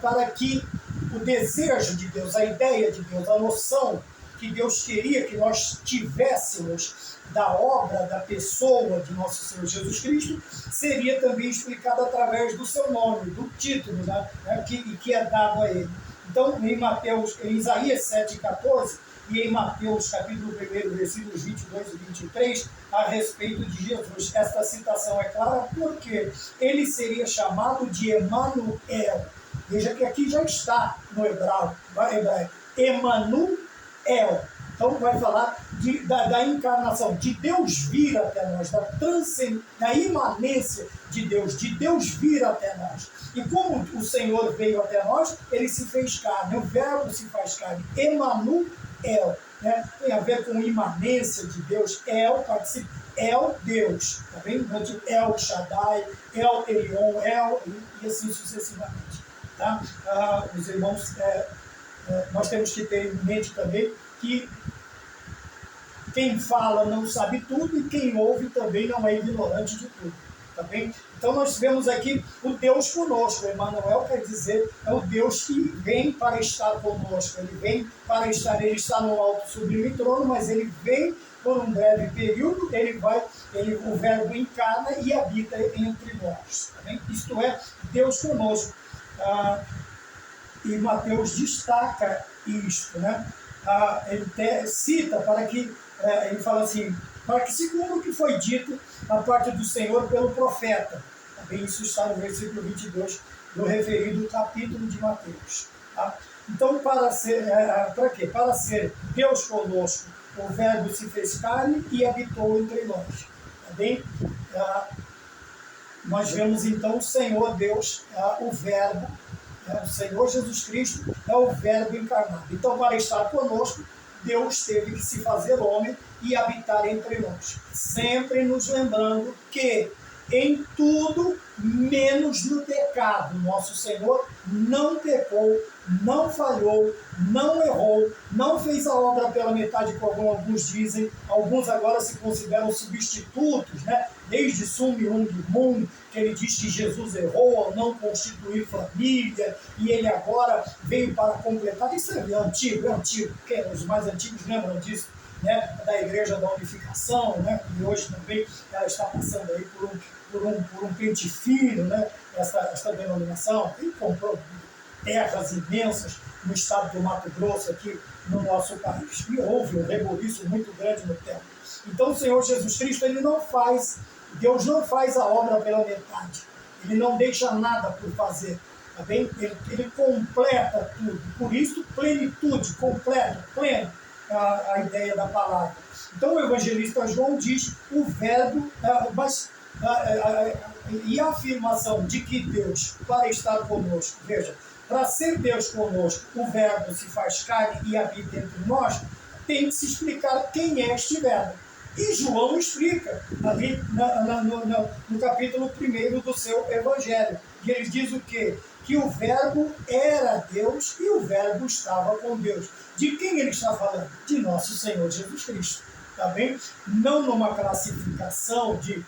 para que o desejo de Deus, a ideia de Deus, a noção que Deus queria que nós tivéssemos da obra, da pessoa de nosso Senhor Jesus Cristo, seria também explicada através do seu nome, do título, né? que é dado a ele. Então, em Isaías 7,14, e em Mateus capítulo 1, versículos 22 e 23, a respeito de Jesus. Esta citação é clara porque ele seria chamado de Emanuel. Veja que aqui já está no hebraico, Emanuel. Então vai falar da encarnação, de Deus vir até nós, da imanência de Deus vir até nós. E como o Senhor veio até nós, ele se fez carne, o verbo se faz carne, Emanuel. Né? Tem a ver com imanência de Deus, participa, Deus, tá bem? El Shaddai, El Elion, e assim sucessivamente. Tá? Os irmãos, nós temos que ter em mente também que quem fala não sabe tudo e quem ouve também não é ignorante de tudo. Tá bem? Então nós vemos aqui o Deus conosco. Emanuel quer dizer é o Deus que vem para estar conosco. Ele está no alto sublime trono, mas ele vem por um breve período, o verbo encarna e habita entre nós. Tá bem? Isto é, Deus conosco. E Mateus destaca isto, né? Ele cita para que, ele fala assim, para que segundo o que foi dito a parte do Senhor pelo profeta. Também isso está no versículo 22 do referido capítulo de Mateus. Tá? Então, para quê? Para ser Deus conosco, o verbo se fez carne e habitou entre nós. Tá bem? Nós vemos então o Senhor Deus, o verbo, o Senhor Jesus Cristo é o verbo encarnado. Então, para estar conosco, Deus teve que se fazer homem e habitar entre nós. Sempre nos lembrando que em tudo, menos no pecado, nosso Senhor não pecou, não falhou, não errou, não fez a obra pela metade, como alguns dizem. Alguns agora se consideram substitutos, né? Desde Sun Myung Moon, que ele diz que Jesus errou ao não constituir família, e ele agora veio para completar. Isso é antigo, porque os mais antigos lembram disso, né? Da Igreja da Unificação, né? E hoje também ela está passando aí por um pente fino, né? Essa denominação, e comprou terras imensas no estado do Mato Grosso, aqui no nosso país. E houve um reboliço muito grande no tempo. Então o Senhor Jesus Cristo, Deus não faz a obra pela metade. Ele não deixa nada por fazer. Tá bem? Ele completa tudo. Por isso, plenitude, completo, pleno, a ideia da palavra. Então o evangelista João diz o verbo, e a afirmação de que Deus, para estar conosco, veja, para ser Deus conosco, o verbo se faz carne e habita entre nós, tem que se explicar quem é este verbo. E João explica ali no capítulo 1 do seu evangelho. E ele diz o quê? Que o verbo era Deus e o verbo estava com Deus. De quem ele está falando? De nosso Senhor Jesus Cristo. Tá bem? Não numa classificação de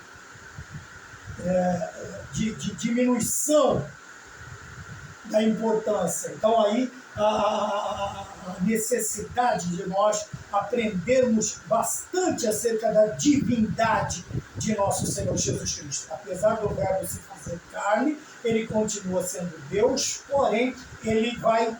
diminuição da importância. Então aí a necessidade de nós aprendermos bastante acerca da divindade de nosso Senhor Jesus Cristo. Apesar do verbo se fazer carne, ele continua sendo Deus, porém ele vai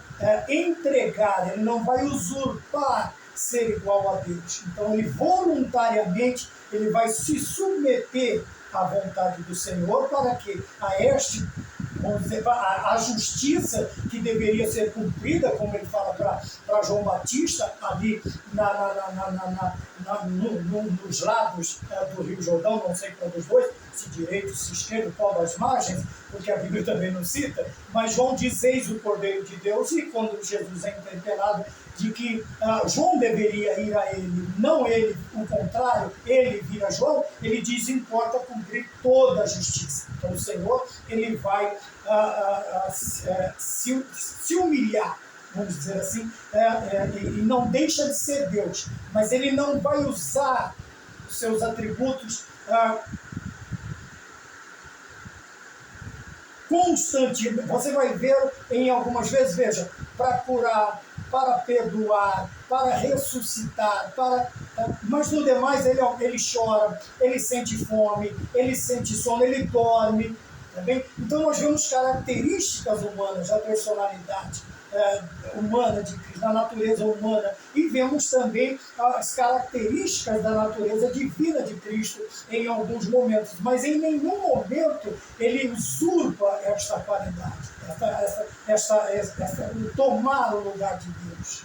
entregar, ele não vai usurpar ser igual a Deus. Então ele voluntariamente ele vai se submeter à vontade do Senhor para que vamos dizer, a justiça que deveria ser cumprida, como ele fala para João Batista, ali nos lados do Rio Jordão, não sei qual dos dois, se direito, se esquerdo, qual das margens, porque a Bíblia também não cita, mas João diz: eis o Cordeiro de Deus, e quando Jesus é interpelado de que João deveria ir a ele, não ele, o contrário, ele vir a João, ele diz: importa cumprir toda a justiça. Então o Senhor, ele vai se humilhar, vamos dizer assim, e não deixa de ser Deus, mas ele não vai usar os seus atributos constantemente. Você vai ver em algumas vezes, veja, para curar, para perdoar, para ressuscitar, mas no demais ele chora, ele sente fome, ele sente sono, ele dorme. Tá bem? Então nós vemos características humanas da personalidade humana de Cristo, da natureza humana, e vemos também as características da natureza divina de Cristo em alguns momentos, mas em nenhum momento ele usurpa esta qualidade, tomar o lugar de Deus.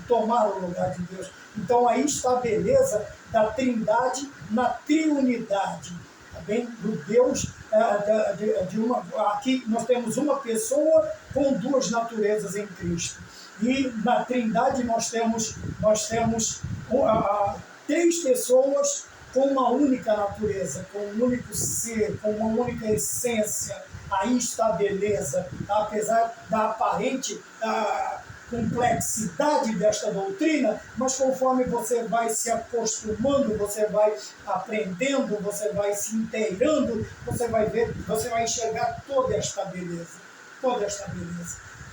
Tomar o lugar de Deus. Então aí está a beleza da Trindade na triunidade. Bem, do Deus, aqui nós temos uma pessoa com duas naturezas em Cristo. E na Trindade nós temos três pessoas com uma única natureza, com um único ser, com uma única essência. Aí está a beleza, apesar da aparente complexidade desta doutrina, mas conforme você vai se acostumando, você vai aprendendo, você vai se inteirando, você vai ver, você vai enxergar toda esta beleza,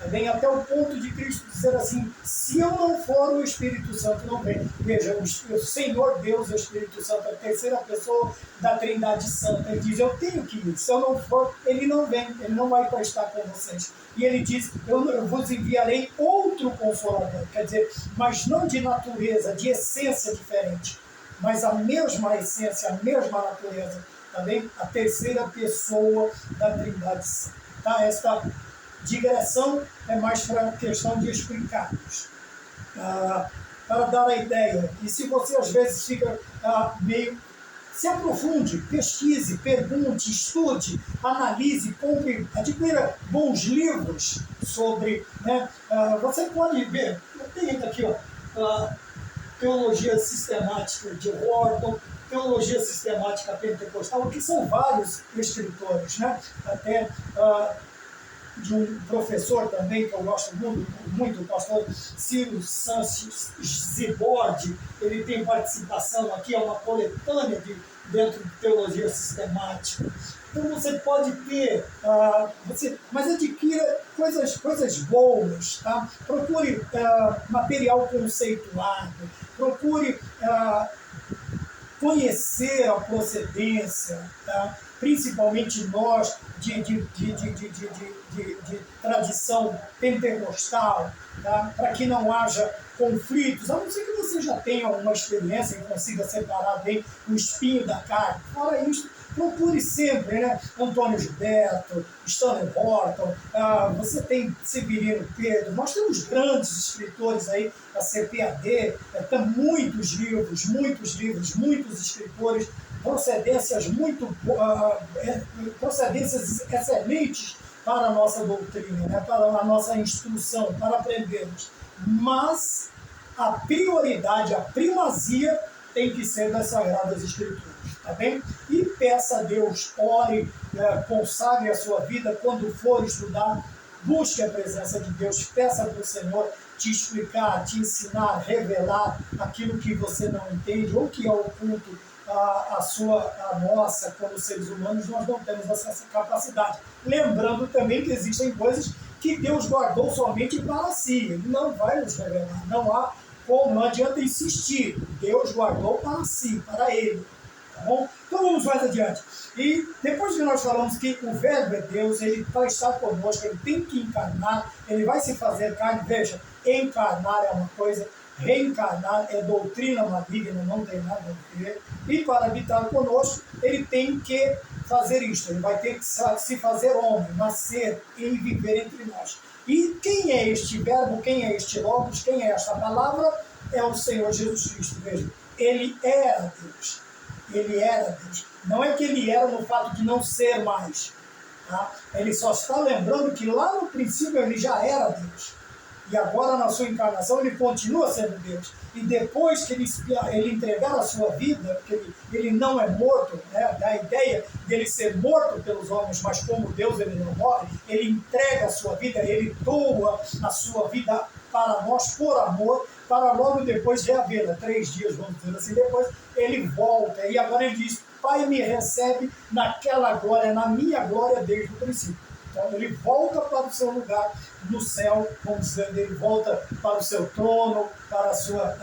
Vem até o ponto de Cristo dizer assim: se eu não for, o Espírito Santo não vem. Veja, o Senhor Deus, o Espírito Santo, a terceira pessoa da Trindade Santa, ele diz: eu tenho que ir, se eu não for, ele não vem, ele não vai estar com vocês. E ele diz: eu vos enviarei outro Consolador, quer dizer, mas não de natureza, de essência diferente, mas a mesma essência, a mesma natureza, tá bem? A terceira pessoa da Trindade Santa. Tá? Esta digressão é mais para questão de explicarmos, para dar a ideia. E se você às vezes fica meio... Se aprofunde, pesquise, pergunte, estude, analise, compre, adquira bons livros sobre... você pode ver, eu tenho aqui Teologia Sistemática de Wharton, Teologia Sistemática Pentecostal, que são vários escritores, até... de um professor também que eu gosto muito, o pastor Ciro Sanches Zibord, ele tem participação aqui, é uma coletânea dentro de teologia sistemática. Então você pode ter, mas adquira coisas boas, tá? Procure material conceituado, procure conhecer a procedência, tá? Principalmente nós de tradição pentecostal, tá? Para que não haja conflitos, a não ser que você já tenha uma experiência e consiga separar bem o espinho da carne. Fora isso, procure sempre, Antônio Gilberto, Stanley Horton, você tem Severino Pedro, nós temos grandes escritores aí, a CPAD, tem muitos livros, muitos escritores, procedências excelentes para a nossa doutrina, para a nossa instrução, para aprendermos. Mas a prioridade, a primazia tem que ser das Sagradas Escrituras, tá bem? E peça a Deus, ore, consagre a sua vida quando for estudar, busque a presença de Deus, peça para o Senhor te explicar, te ensinar, revelar aquilo que você não entende ou que é oculto a nossa, como seres humanos, nós não temos essa capacidade. Lembrando também que existem coisas que Deus guardou somente para si, Ele não vai nos revelar, não adianta insistir, Deus guardou para si, para Ele. Tá bom? Então vamos mais adiante. E depois que nós falamos que o Verbo é Deus, Ele vai estar conosco, Ele tem que encarnar, Ele vai se fazer carne. Veja, encarnar é uma coisa, reencarnar é doutrina maligna, não tem nada a ver. E para habitar conosco, Ele tem que fazer isto, Ele vai ter que se fazer homem, nascer e viver entre nós. E quem é este Verbo, quem é este Logos, quem é esta palavra? É o Senhor Jesus Cristo. Veja, Ele era Deus. ele era Deus. Não é que ele era no fato de não ser mais. Tá? Ele só está lembrando que lá no princípio ele já era Deus. E agora na sua encarnação ele continua sendo Deus. E depois que ele entregar a sua vida, porque ele não é morto, né? A ideia dele ser morto pelos homens, mas como Deus ele não morre, ele entrega a sua vida, ele doa a sua vida para nós por amor, para logo depois reavê-la. 3 dias, vamos dizer assim, depois ele volta. E agora ele diz, Pai, me recebe naquela glória, na minha glória desde o princípio. Então ele volta para o seu lugar no céu, vamos dizer, ele volta para o seu trono, para a sua...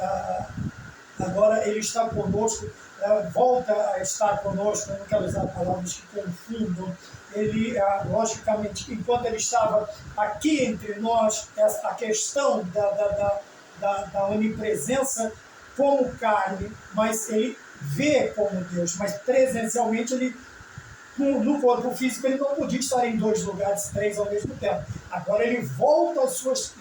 agora ele está conosco, volta a estar conosco, eu não quero usar palavras que confundam. Ele, logicamente, enquanto ele estava aqui entre nós, a questão da onipresença como carne, mas ele vê como Deus, mas presencialmente ele, no corpo físico, ele não podia estar em 2 lugares, 3 ao mesmo tempo. Agora ele volta às suas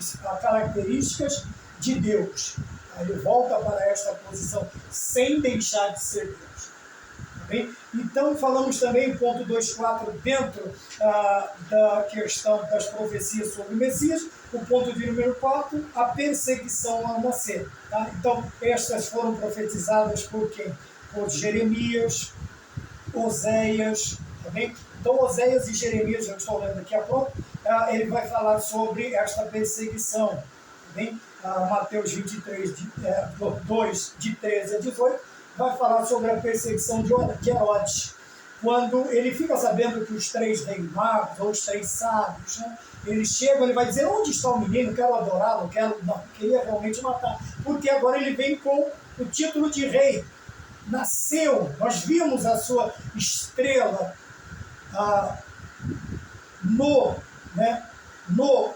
características de Deus. Ele volta para esta posição sem deixar de ser Deus. Tá bem? Então falamos também, ponto 2.4, dentro da questão das profecias sobre o Messias, o ponto de número 4, a perseguição ao nascer. Tá? Então estas foram profetizadas por quem? Por Jeremias, Oséias, tá bem? Então Oséias e Jeremias, eu estou lendo aqui a pouco, ele vai falar sobre esta perseguição, tá bem? Mateus 23, 2, de 13 a 18, vai falar sobre a perseguição de Herodes, quando ele fica sabendo que os 3 reis magos, ou os 3 sábios, né, eles chegam, ele vai dizer, onde está o menino? Quero adorá-lo, queria realmente matar, porque agora ele vem com o título de rei. Nasceu, nós vimos a sua estrela no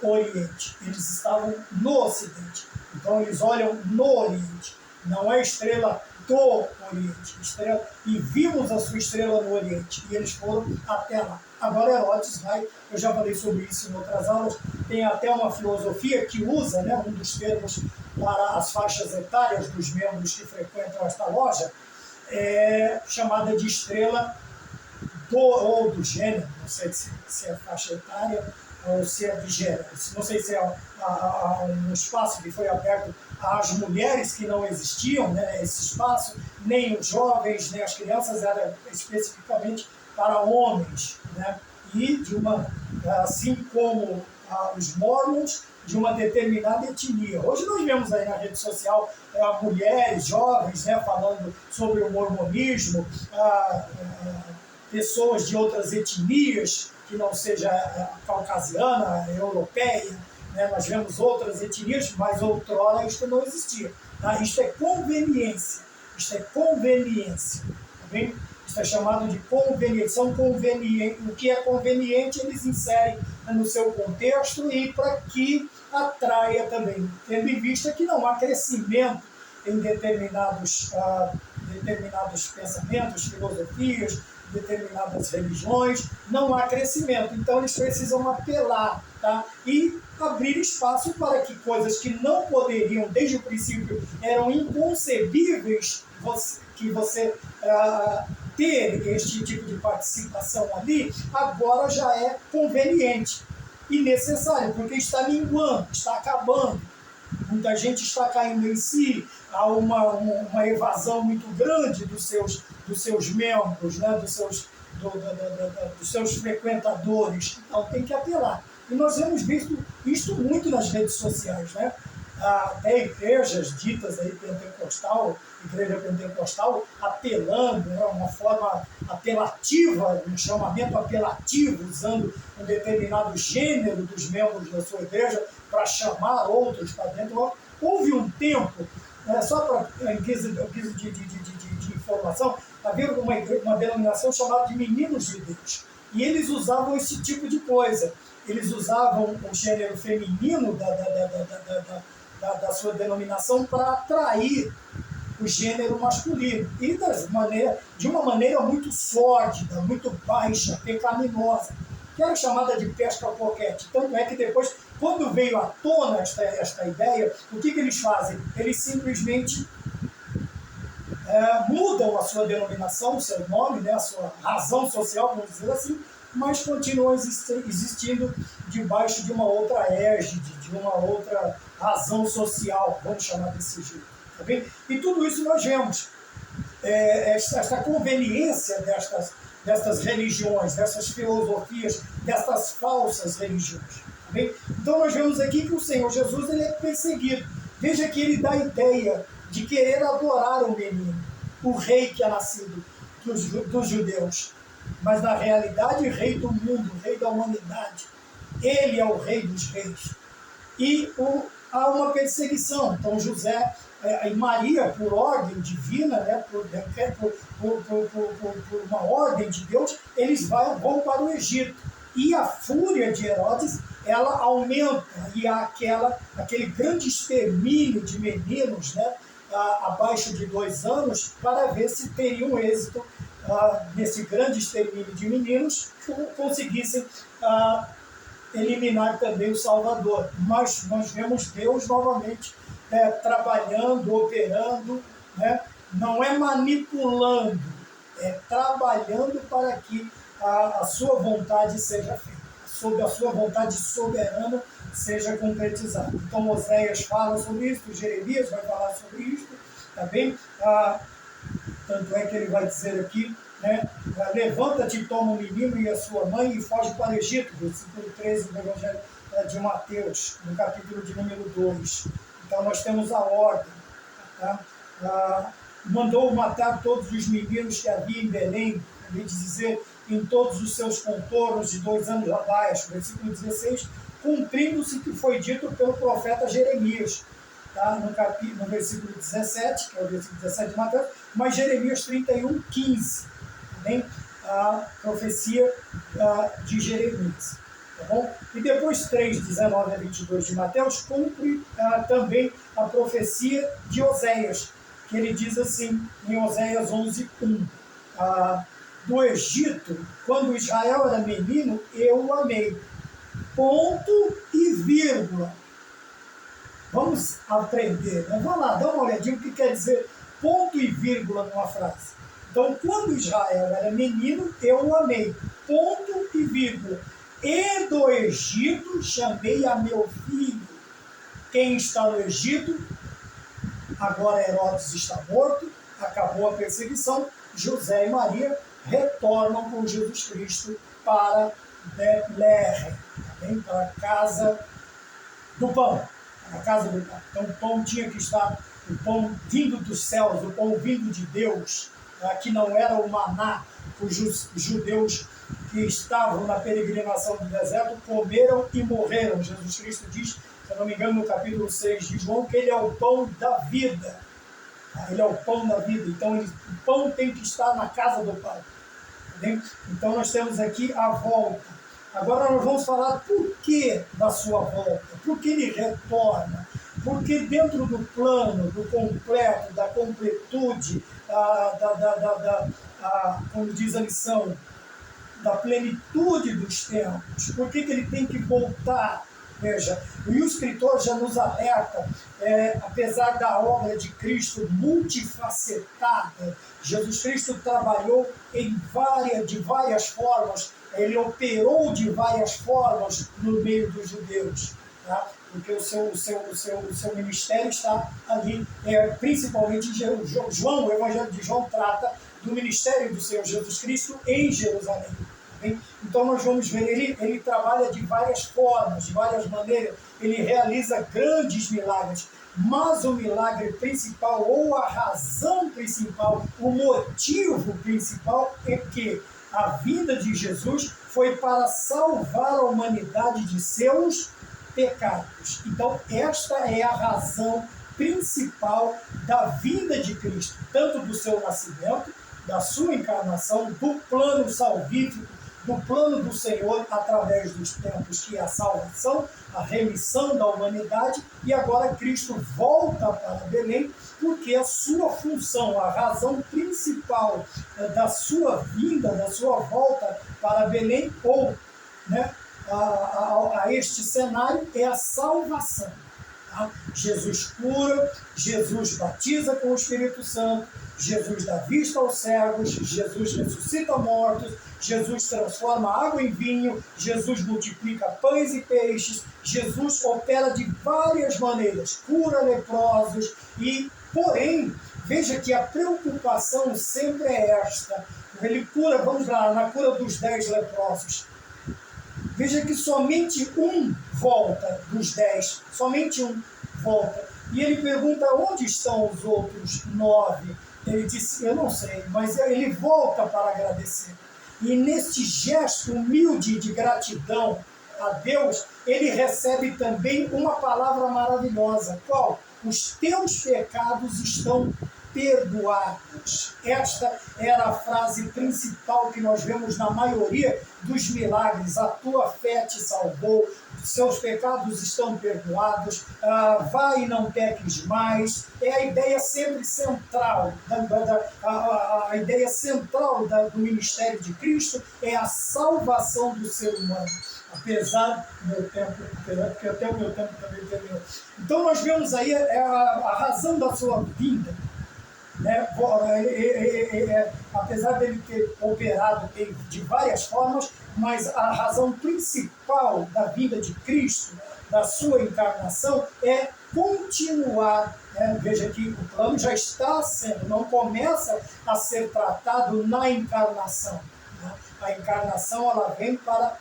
Oriente, eles estavam no Ocidente, então eles olham no Oriente, não é estrela do Oriente, e vimos a sua estrela no Oriente, e eles foram até lá. Agora Herodes vai, eu já falei sobre isso em outras aulas, tem até uma filosofia que usa, né, um dos termos para as faixas etárias dos membros que frequentam esta loja, chamada de estrela ou do gênero, não sei se é faixa etária ou se é de gênero, não sei se é um espaço que foi aberto às mulheres que não existiam, né, esse espaço, nem os jovens, nem as crianças, era especificamente para homens, né, e assim como os mormons, de uma determinada etnia. Hoje nós vemos aí na rede social mulheres, jovens, né, falando sobre o mormonismo, pessoas de outras etnias, que não seja caucasiana, europeia, né, nós vemos outras etnias, mas outrora isto não existia. Tá? Isto é conveniência. Tá bem? Isso é chamado de conveniência. O que é conveniente, eles inserem no seu contexto e para que atraia também, tendo em vista que não há crescimento em determinados pensamentos, filosofias, determinadas religiões, não há crescimento. Então eles precisam apelar, tá? E abrir espaço para que coisas que não poderiam, desde o princípio, eram inconcebíveis que você ter este tipo de participação ali, agora já é conveniente e necessário, porque está minguando, está acabando. Muita gente está caindo em si, há uma evasão muito grande dos seus membros, né? dos seus frequentadores. Então tem que apelar. E nós temos visto isto muito nas redes sociais, né? Até igrejas ditas aí igreja pentecostal, apelando, né, uma forma apelativa, um chamamento apelativo, usando um determinado gênero dos membros da sua igreja para chamar outros para dentro. Houve um tempo, só para em guisa de informação, havia uma denominação chamada de Meninos de Deus, e eles usavam esse tipo de coisa. Eles usavam o gênero feminino da sua denominação para atrair o gênero masculino, e de uma maneira muito sórdida, muito baixa, pecaminosa, que era chamada de pesca coquete. Tanto é que depois, quando veio à tona esta ideia, o que eles fazem? Eles simplesmente mudam a sua denominação, o seu nome, né, a sua razão social, vamos dizer assim, mas continuam existindo debaixo de uma outra égide, de uma outra razão social, vamos chamar desse jeito. Tá bem? E tudo isso nós vemos. Esta conveniência destas religiões, dessas filosofias, destas falsas religiões. Tá bem? Então nós vemos aqui que o Senhor Jesus ele é perseguido. Veja que ele dá a ideia de querer adorar o menino, o rei que é nascido dos judeus. Mas na realidade, rei do mundo, rei da humanidade. Ele é o rei dos reis. E há uma perseguição. Então José e Maria, por ordem divina, né, por uma ordem de Deus, eles vão para o Egito. E a fúria de Herodes, ela aumenta, e há aquele grande extermínio de meninos, né, abaixo de 2 anos, para ver se teriam êxito nesse grande extermínio de meninos, que conseguissem eliminar também o Salvador. Mas nós vemos Deus novamente trabalhando, operando, né? Não é manipulando, é trabalhando para que a sua vontade seja feita, sob a sua vontade soberana seja concretizada. Então Oséias fala sobre isso, Jeremias vai falar sobre isso, tá bem? Tanto é que ele vai dizer aqui, né, levanta-te, toma o menino e a sua mãe e foge para o Egito, versículo 13 do Evangelho de Mateus, no capítulo de número 2. Então nós temos a ordem, tá? Mandou matar todos os meninos que havia em Belém, de dizer, em todos os seus contornos de 2 anos abaixo, versículo 16, cumprindo-se o que foi dito pelo profeta Jeremias, tá? No versículo 17, que é o versículo 17 de Mateus, mas Jeremias 31, 15, também a profecia de Jeremias. Tá bom? E depois 3, 19 a 22 de Mateus, cumpre também a profecia de Oséias, que ele diz assim, em Oséias 11, 1, do Egito, quando Israel era menino, eu o amei. Ponto e vírgula. Vamos aprender, né? Vamos lá, dá uma olhadinha o que quer dizer ponto e vírgula numa frase. Então, quando Israel era menino, eu o amei. Ponto e vírgula. E do Egito chamei a meu filho. Quem está no Egito? Agora Herodes está morto, acabou a perseguição. José e Maria retornam com Jesus Cristo para Betlehem, também para a casa do pão. A casa do pão. Então o pão tinha que estar, o pão vindo dos céus, o pão vindo de Deus, que não era o maná, os judeus que estavam na peregrinação do deserto comeram e morreram. Jesus Cristo diz, se eu não me engano, no capítulo 6 de João, que ele é o pão da vida. Ele é o pão da vida. Então o pão tem que estar na casa do Pai. Entendeu? Então nós temos aqui a volta. Agora nós vamos falar por que da sua volta, por que ele retorna, porque dentro do plano, do completo, da completude, como diz a lição, da plenitude dos tempos, por que ele tem que voltar? Veja, e o escritor já nos alerta, apesar da obra de Cristo multifacetada, Jesus Cristo trabalhou de várias formas, ele operou de várias formas no meio dos judeus, tá? Porque o seu ministério está ali, principalmente em João, o Evangelho de João trata do ministério do Senhor Jesus Cristo em Jerusalém. Então nós vamos ver, ele trabalha de várias formas, de várias maneiras, ele realiza grandes milagres, mas o milagre principal, ou a razão principal, o motivo principal é que a vinda de Jesus foi para salvar a humanidade de seus pecados. Então esta é a razão principal da vinda de Cristo, tanto do seu nascimento, da sua encarnação, do plano salvífico, do plano do Senhor através dos tempos, que é a salvação, a remissão da humanidade, e agora Cristo volta para Belém, porque a sua função, a razão principal da sua vinda, da sua volta para Belém, ou a este cenário, é a salvação. Tá? Jesus cura, Jesus batiza com o Espírito Santo, Jesus dá vista aos cegos, Jesus ressuscita mortos, Jesus transforma água em vinho, Jesus multiplica pães e peixes, Jesus opera de várias maneiras, cura leprosos porém, veja que a preocupação sempre é esta. Ele cura, vamos lá, na cura dos 10 leprosos. Veja que somente um volta dos 10, somente um volta. E ele pergunta onde estão os outros 9. Ele disse, eu não sei, mas ele volta para agradecer. E neste gesto humilde de gratidão a Deus, ele recebe também uma palavra maravilhosa. Qual? Os teus pecados estão perdoados. Esta era a frase principal que nós vemos na maioria dos milagres. A tua fé te salvou, seus pecados estão perdoados, vai e não peques mais. É a ideia sempre central, a ideia central do ministério de Cristo é a salvação do ser humano. Apesar do meu tempo, porque até o meu tempo também terminou. Então nós vemos aí a razão da sua vinda. Apesar dele ter operado de várias formas, mas a razão principal da vinda de Cristo, da sua encarnação, é continuar. Veja que o plano já está sendo, não começa a ser tratado na encarnação. A encarnação ela vem para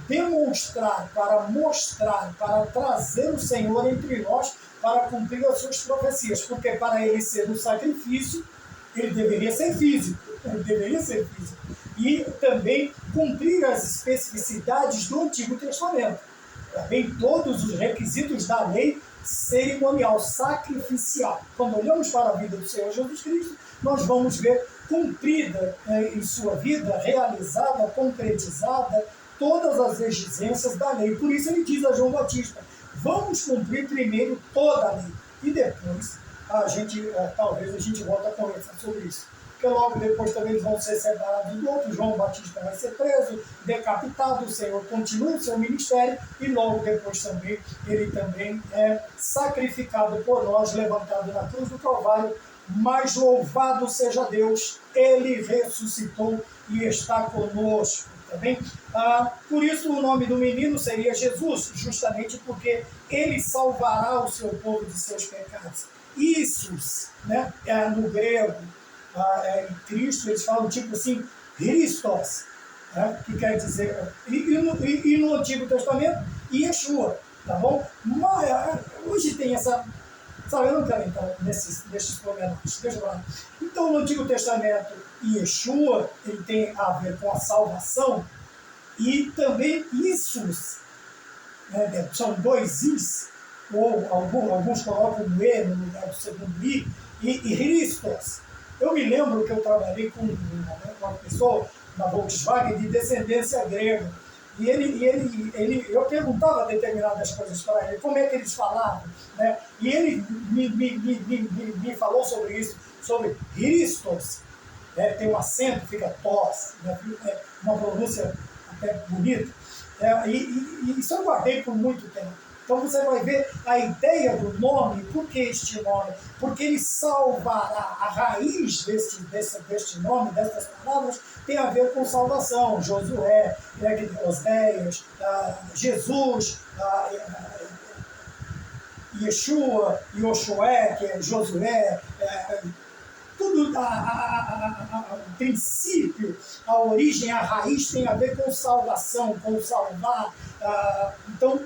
demonstrar, para mostrar, para trazer o Senhor entre nós, para cumprir as suas profecias, porque para ele ser um sacrifício, ele deveria ser físico, e também cumprir as especificidades do Antigo Testamento, também todos os requisitos da lei cerimonial, sacrificial. Quando olhamos para a vida do Senhor Jesus Cristo, nós vamos ver cumprida em sua vida, realizada, concretizada, todas as exigências da lei. Por isso ele diz a João Batista, vamos cumprir primeiro toda a lei. E depois, talvez a gente volte a conversar sobre isso. Porque logo depois também eles vão ser separados do outro, João Batista vai ser preso, decapitado, o Senhor continua o seu ministério e logo depois também, ele também é sacrificado por nós, levantado na cruz do Calvário, mas louvado seja Deus, ele ressuscitou e está conosco. Também. Por isso o nome do menino seria Jesus, justamente porque ele salvará o seu povo de seus pecados. Isus, no grego, em Cristo, eles falam tipo assim, Christos, que quer dizer, e no Antigo Testamento, Yeshua, tá bom? Mas, hoje tem essa, sabe, eu não quero entrar nesses pormenores, deixa eu falar. Então, no Antigo Testamento, Yeshua, ele tem a ver com a salvação, e também Isus, são dois Is, ou alguns colocam o E no lugar do segundo I, e Christos. Eu me lembro que eu trabalhei com uma pessoa na Volkswagen de descendência grega, e eu perguntava determinadas coisas para ele, como é que eles falavam, e ele me falou sobre isso, sobre Christos, tem um acento, fica tos, uma pronúncia até bonita, e isso eu guardei por muito tempo. Então você vai ver a ideia do nome. Por que este nome? Porque ele salvará. A raiz deste nome, dessas palavras, tem a ver com salvação. Josué, Oséias, Jesus, Yeshua, Yoshué, que é Josué, tudo, o princípio, a origem, a raiz tem a ver com salvação, com salvar. Então,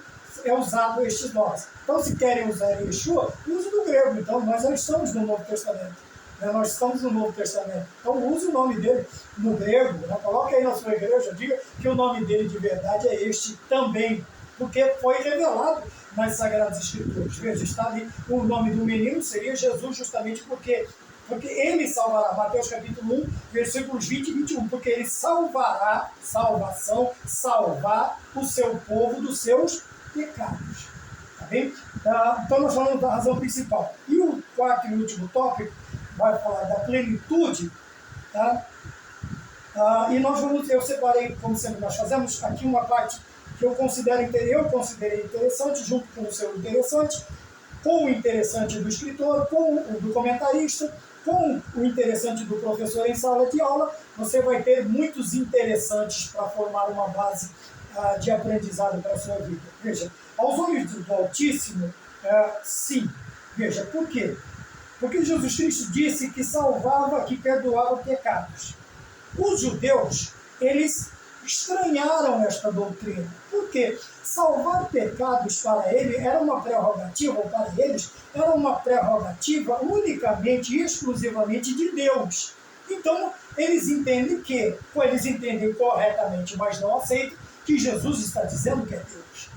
é usado estes nomes. Então, se querem usar Yeshua, use no grego. Então, nós já estamos no Novo Testamento. Nós estamos no Novo Testamento. Então, use o nome dele no grego. Coloque aí na sua igreja, diga que o nome dele de verdade é este também. Porque foi revelado nas Sagradas Escrituras. Veja, está ali o nome do menino, seria Jesus, justamente porque ele salvará, Mateus capítulo 1, versículos 20 e 21, porque ele salvará, salvação, salvar o seu povo dos seus pecados. Tá bem? Então nós falamos da razão principal. E o quarto e último tópico vai falar da plenitude, tá? E eu separei, como sempre nós fazemos, aqui uma parte que eu considerei interessante, junto com o seu interessante, com o interessante do escritor, com o do comentarista, com o interessante do professor em sala de aula, você vai ter muitos interessantes para formar uma base de aprendizado para a sua vida. Veja, aos olhos do Altíssimo, sim. Veja, por quê? Porque Jesus Cristo disse que salvava, que perdoava pecados. Os judeus, eles estranharam esta doutrina. Por quê? Salvar pecados para ele era uma prerrogativa, ou para eles, era uma prerrogativa unicamente e exclusivamente de Deus. Então, eles entendem corretamente, mas não aceitam, que Jesus está dizendo que é Deus.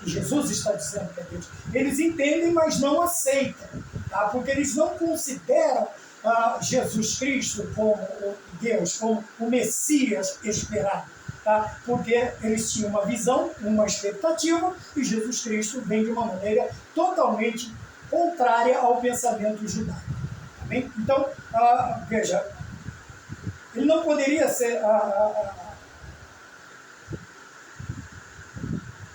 Que Jesus está dizendo que é Deus. Eles entendem, mas não aceitam, tá? Porque eles não consideram Jesus Cristo como Deus, como o Messias esperado. Tá? Porque eles tinham uma visão, uma expectativa, e Jesus Cristo vem de uma maneira totalmente contrária ao pensamento judaico. Tá bem? Então, veja, ele não poderia ser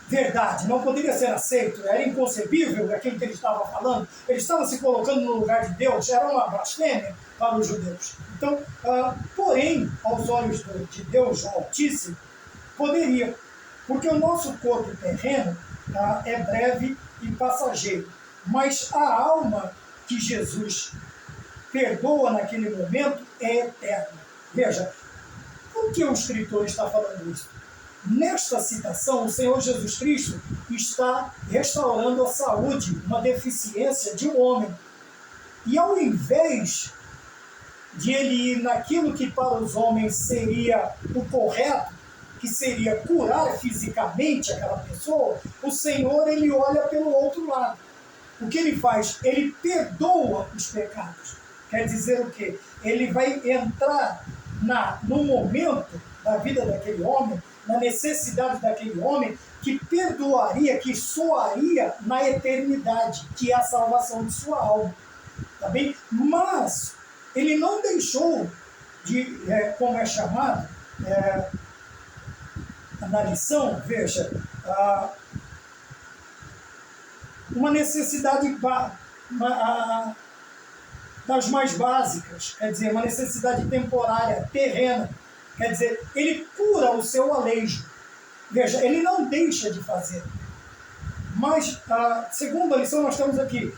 verdade, não poderia ser aceito, era inconcebível aquilo que ele estava falando, ele estava se colocando no lugar de Deus, era uma blasfêmia para os judeus. Então, porém, aos olhos de Deus Altíssimo, poderia, porque o nosso corpo terreno é breve e passageiro, mas a alma que Jesus perdoa naquele momento é eterna. Veja, por que o escritor está falando isso? Nesta citação, o Senhor Jesus Cristo está restaurando a saúde, uma deficiência de um homem. E ao invés de ele ir naquilo que para os homens seria o correto, que seria curar fisicamente aquela pessoa, o Senhor, ele olha pelo outro lado. O que ele faz? Ele perdoa os pecados. Quer dizer o quê? Ele vai entrar no momento da vida daquele homem, na necessidade daquele homem, que perdoaria, que soaria na eternidade, que é a salvação de sua alma. Tá bem? Mas ele não deixou de, como é chamado, na lição, veja, uma necessidade das mais básicas, quer dizer, uma necessidade temporária, terrena. Quer dizer, ele cura o seu aleijo. Veja, ele não deixa de fazer. Mas, segundo a lição, nós temos aqui,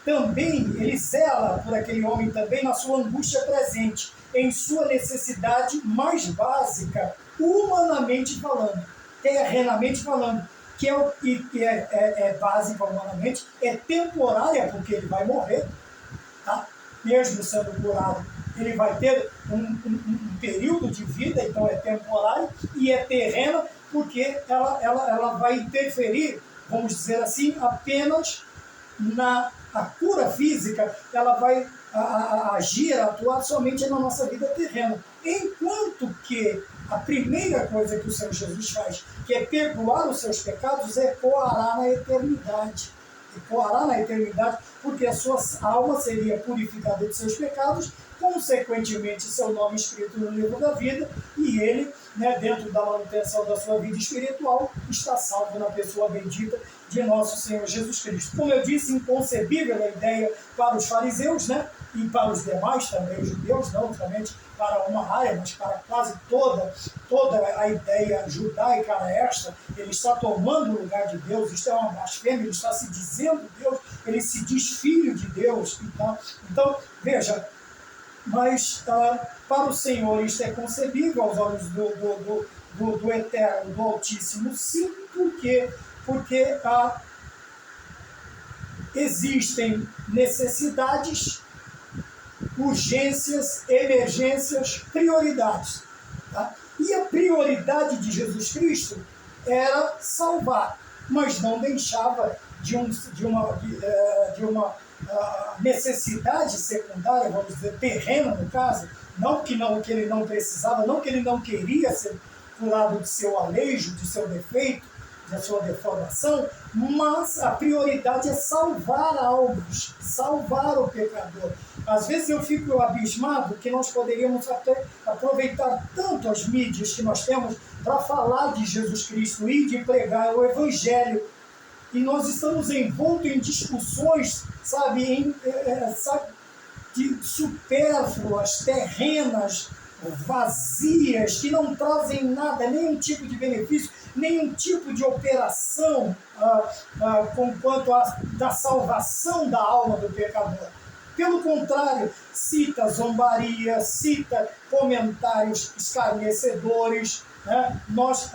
também ele zela por aquele homem também na sua angústia presente, em sua necessidade mais básica, humanamente falando, terrenamente falando, que é básica humanamente, é temporária, porque ele vai morrer, tá? Mesmo sendo curado, ele vai ter um período de vida, então é temporário, e é terrena, porque ela vai interferir, vamos dizer assim, apenas a cura física, ela vai agir, atuar somente na nossa vida terrena. Enquanto que a primeira coisa que o Senhor Jesus faz, que é perdoar os seus pecados, ecoará na eternidade. Ecoará na eternidade, porque a sua alma seria purificada de seus pecados, consequentemente seu nome escrito no livro da vida, e ele, dentro da manutenção da sua vida espiritual, está salvo na pessoa bendita de nosso Senhor Jesus Cristo. Como eu disse, inconcebível a ideia para os fariseus, e para os demais também, os judeus, não somente para uma área, mas para quase toda a ideia judaica esta. Ele está tomando o lugar de Deus, isto é uma blasfêmia, ele está se dizendo Deus, ele se diz filho de Deus. Então veja, mas para o Senhor isto é concebível aos olhos do Eterno, do Altíssimo, sim, porque existem necessidades, urgências, emergências, prioridades. Tá? E a prioridade de Jesus Cristo era salvar, mas não deixava de uma necessidade secundária, vamos dizer, terrena no caso, não que ele não precisava, não que ele não queria ser curado de seu aleijo, de seu defeito, da sua deformação, mas a prioridade é salvar almas, salvar o pecador. Às vezes eu fico abismado que nós poderíamos até aproveitar tanto as mídias que nós temos para falar de Jesus Cristo e de pregar o Evangelho, e nós estamos envoltos em discussões, sabe, supérfluas, terrenas, vazias, que não trazem nada, nenhum tipo de benefício, nenhum tipo de operação com quanto da salvação da alma do pecador. Pelo contrário, cita zombaria, cita comentários escarnecedores, né? Nós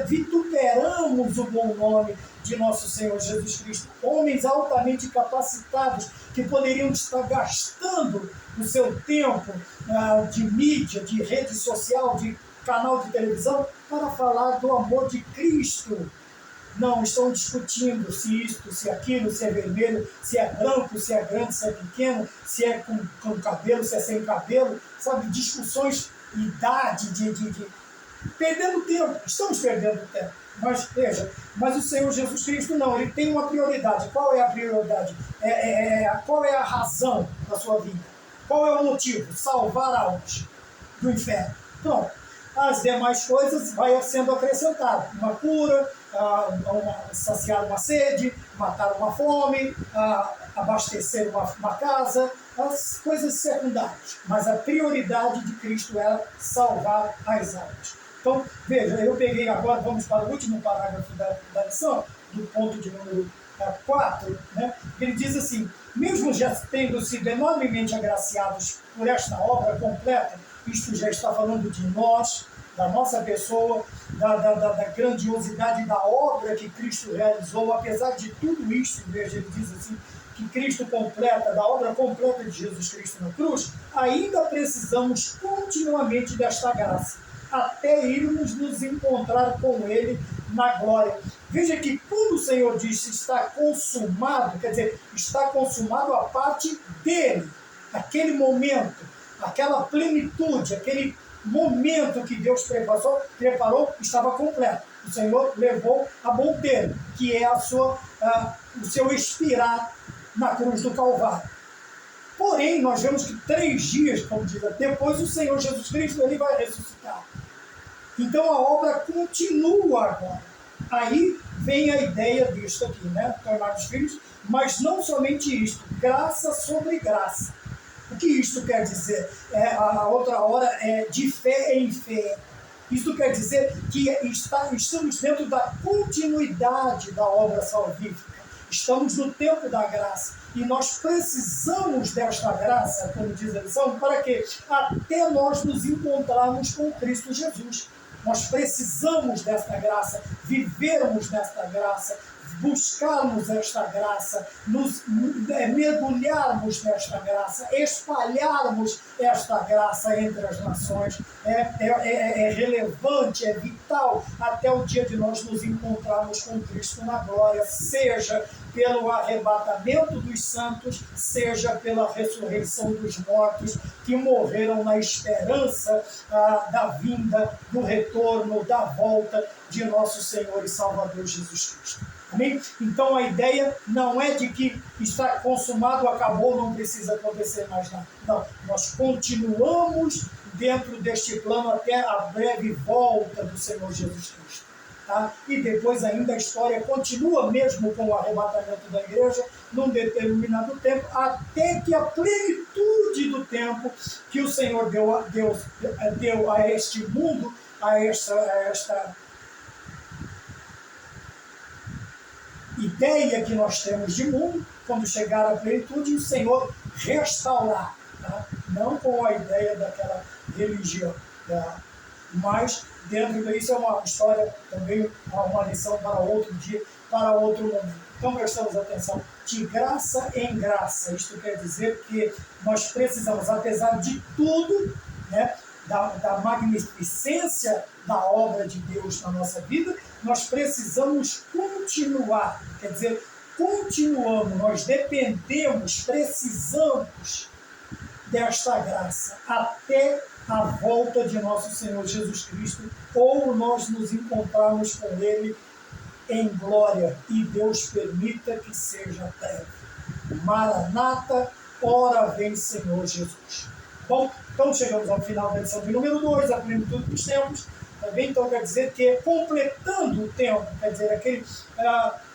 vituperamos o bom nome de nosso Senhor Jesus Cristo. Homens altamente capacitados que poderiam estar gastando o seu tempo de mídia, de rede social, de canal de televisão, para falar do amor de Cristo. Não, estão discutindo se isto, se aquilo, se é vermelho, se é branco, se é grande, se é pequeno, se é com cabelo, se é sem cabelo, sabe? Discussões, idade, perdendo tempo, estamos perdendo tempo. Mas veja, mas o Senhor Jesus Cristo não, ele tem uma prioridade. Qual é a prioridade? Qual é a razão da sua vida? Qual é o motivo? Salvar almas do inferno. Pronto. As demais coisas vai sendo acrescentado. Uma cura, saciar uma sede, matar uma fome, abastecer uma casa, as coisas secundárias. Mas a prioridade de Cristo era salvar as almas. Então, veja, eu peguei agora, vamos para o último parágrafo da lição, do ponto de número 4, né? Ele diz assim: mesmo já tendo sido enormemente agraciados por esta obra completa, isto já está falando de nós, da nossa pessoa, da grandiosidade da obra que Cristo realizou. Apesar de tudo isso, veja, ele diz assim, que Cristo completa, da obra completa de Jesus Cristo na cruz, ainda precisamos continuamente desta graça, até irmos nos encontrar com Ele na glória. Veja que quando o Senhor diz está consumado, quer dizer, está consumado a parte dele, aquele momento, aquela plenitude, aquele momento que Deus preparou estava completo. O Senhor levou a bom termo, que é o seu expirar na cruz do Calvário. Porém, nós vemos que 3 dias, como diz, depois o Senhor Jesus Cristo ele vai ressuscitar. Então a obra continua agora. Aí vem a ideia disto aqui, né? Tornados filhos, mas não somente isto, graça sobre graça. O que isto quer dizer? A outra hora é de fé em fé. Isto quer dizer que estamos dentro da continuidade da obra salvífica. Estamos no tempo da graça. E nós precisamos desta graça, como diz a lição, para quê? Até nós nos encontrarmos com Cristo Jesus. Nós precisamos desta graça, vivermos nesta graça, buscarmos esta graça, mergulharmos nesta graça, espalharmos esta graça entre as nações. É relevante, é vital até o dia de nós nos encontrarmos com Cristo na glória, seja pelo arrebatamento dos santos, seja pela ressurreição dos mortos que morreram na esperança da vinda, do retorno, da volta de nosso Senhor e Salvador Jesus Cristo. Amém? Então a ideia não é de que está consumado, acabou, não precisa acontecer mais nada. Não, nós continuamos dentro deste plano até a breve volta do Senhor Jesus Cristo. Tá? E depois ainda a história continua mesmo com o arrebatamento da igreja num determinado tempo, até que a plenitude do tempo que o Senhor deu a este mundo, a esta ideia que nós temos de mundo, quando chegar à plenitude, o Senhor restaurar, tá? Não com a ideia daquela religião, tá? Mas dentro disso é uma história também, uma lição para outro dia, para outro momento. Então prestamos atenção, de graça em graça. Isto quer dizer que nós precisamos, apesar de tudo, né, da magnificência da obra de Deus na nossa vida, nós precisamos continuar, quer dizer, continuamos, nós dependemos, precisamos desta graça até a volta de nosso Senhor Jesus Cristo, ou nós nos encontrarmos com Ele em glória, e Deus permita que seja breve. Maranata, ora vem Senhor Jesus. Bom, então chegamos ao final da lição de número 2, a plenitude dos tempos. Também, então, quer dizer que completando o tempo, quer dizer, aquele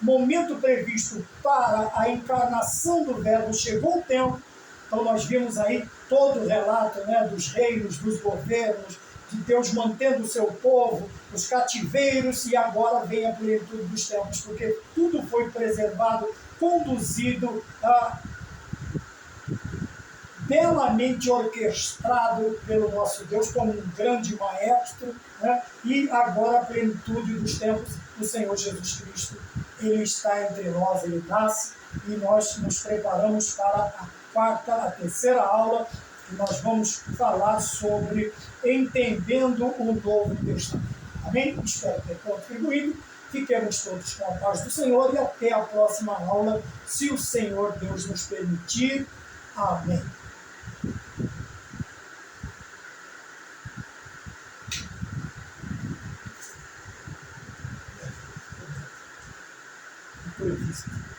momento previsto para a encarnação do Verbo, chegou o tempo. Então, nós vimos aí todo o relato, né, dos reinos, dos governos, de Deus mantendo o seu povo, os cativeiros, e agora vem a plenitude dos tempos, porque tudo foi preservado, conduzido, belamente orquestrado pelo nosso Deus como um grande maestro, né? E agora a plenitude dos tempos, o Senhor Jesus Cristo, ele está entre nós, ele nasce, e nós nos preparamos para a terceira aula, e nós vamos falar sobre entendendo o Novo Testamento. Amém? Espero ter contribuído. Fiquemos todos com a paz do Senhor e até a próxima aula, se o Senhor Deus nos permitir. Amém. Foi isso.